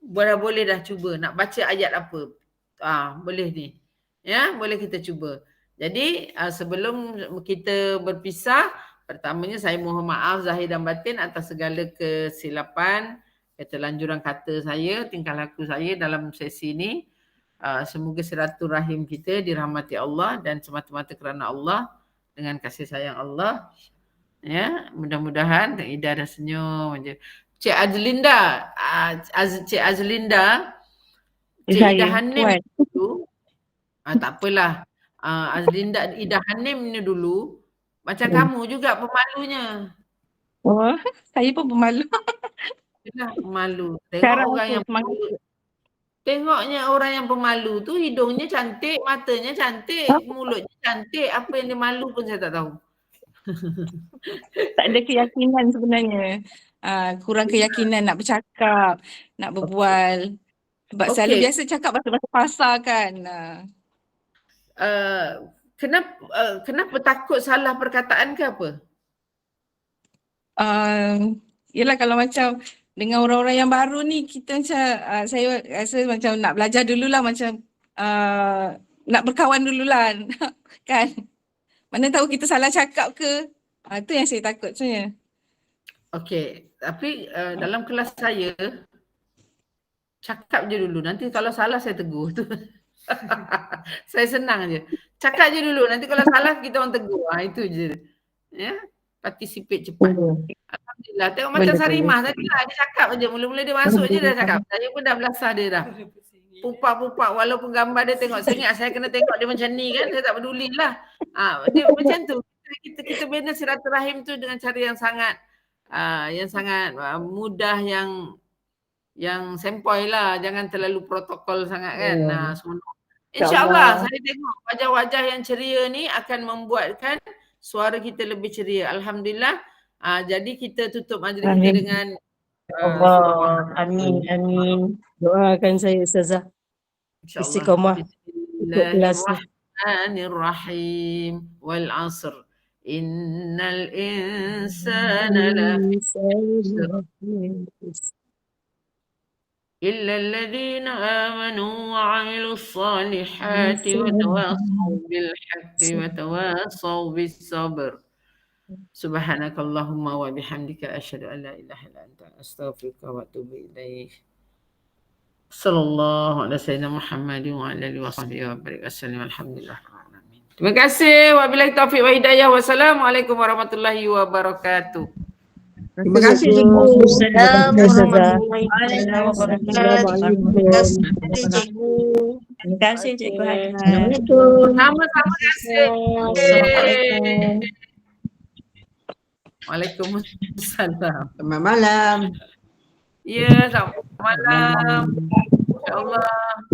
boleh dah cuba nak baca ayat apa. Boleh ni. Ya, boleh kita cuba. Jadi sebelum kita berpisah, pertamanya saya mohon maaf zahir dan batin atas segala kesilapan, keterlanjuran kata saya, tingkah laku saya dalam sesi ini. Semoga silaturahim kita dirahmati Allah dan semata-mata kerana Allah dengan kasih sayang Allah. Ya, mudah-mudahan Ida dah senyum je. Cik Azlinda, Cik Azlinda, Cik Ida Hanim dulu. Tak apalah. Azlinda Ida Hanim ni dulu macam kamu juga pemalunya. Oh, saya pun pemalu. Yalah, pemalu. Tengoknya orang yang pemalu tu hidungnya cantik, matanya cantik, mulutnya cantik. Apa yang dia malu pun saya tak tahu. Tak ada keyakinan sebenarnya. Kurang keyakinan nak bercakap, nak berbual. Sebab selalu biasa cakap bahasa pasar kan. Kenapa takut salah perkataan ke apa? Yelah kalau macam dengan orang-orang yang baru ni kita macam saya rasa macam nak belajar dululah macam nak berkawan dululah kan. Mana tahu kita salah cakap ke. Itu yang saya takut sebenarnya. Okey, tapi dalam kelas saya cakap je dulu. Nanti kalau salah saya tegur tu. Saya senang je. Cakap je dulu. Nanti kalau salah kita orang tegur. Itu je. Ya, participate cepat. Alhamdulillah. Tengok macam Sarimah tadi lah. Dia cakap je. Mula-mula dia masuk je dah cakap. Saya pun dah belasah dia dah. Pupak-pupak walaupun gambar dia tengok. Saya ingat saya kena tengok dia macam ni kan. Saya tak peduli lah. Dia macam tu. Kita bina silaturahim tu dengan cara yang sangat mudah, yang sempoi lah. Jangan terlalu protokol sangat kan. InsyaAllah saya tengok wajah-wajah yang ceria ni akan membuatkan suara kita lebih ceria. Alhamdulillah. Jadi kita tutup majlis kita dengan Amin. Doakan saya Ustazah. Istiqamah. Bismillahirrahmanirrahim. Wal asr. Innal insana lafi إلا الذين آمنوا وعملوا الصالحات وتواصوا بالحق وتواصوا بالصبر سبحانك اللهم وبحمدك أشهد أن لا إله إلا أنت أستغفرك وأتوب إليك صلى الله على سيدنا محمد وعلى آله وصحبه وبارك وسلم الحمد لله. Terima kasih. Wabillahi taufiq wa hidayah. Wassalamualaikum warahmatullahi wabarakatuh. Terima kasih cikgu. Terima kasih cikgu Hana. Sama-sama kasih. Waalaikumsalam. Selamat malam. Ya, selamat malam. InsyaAllah.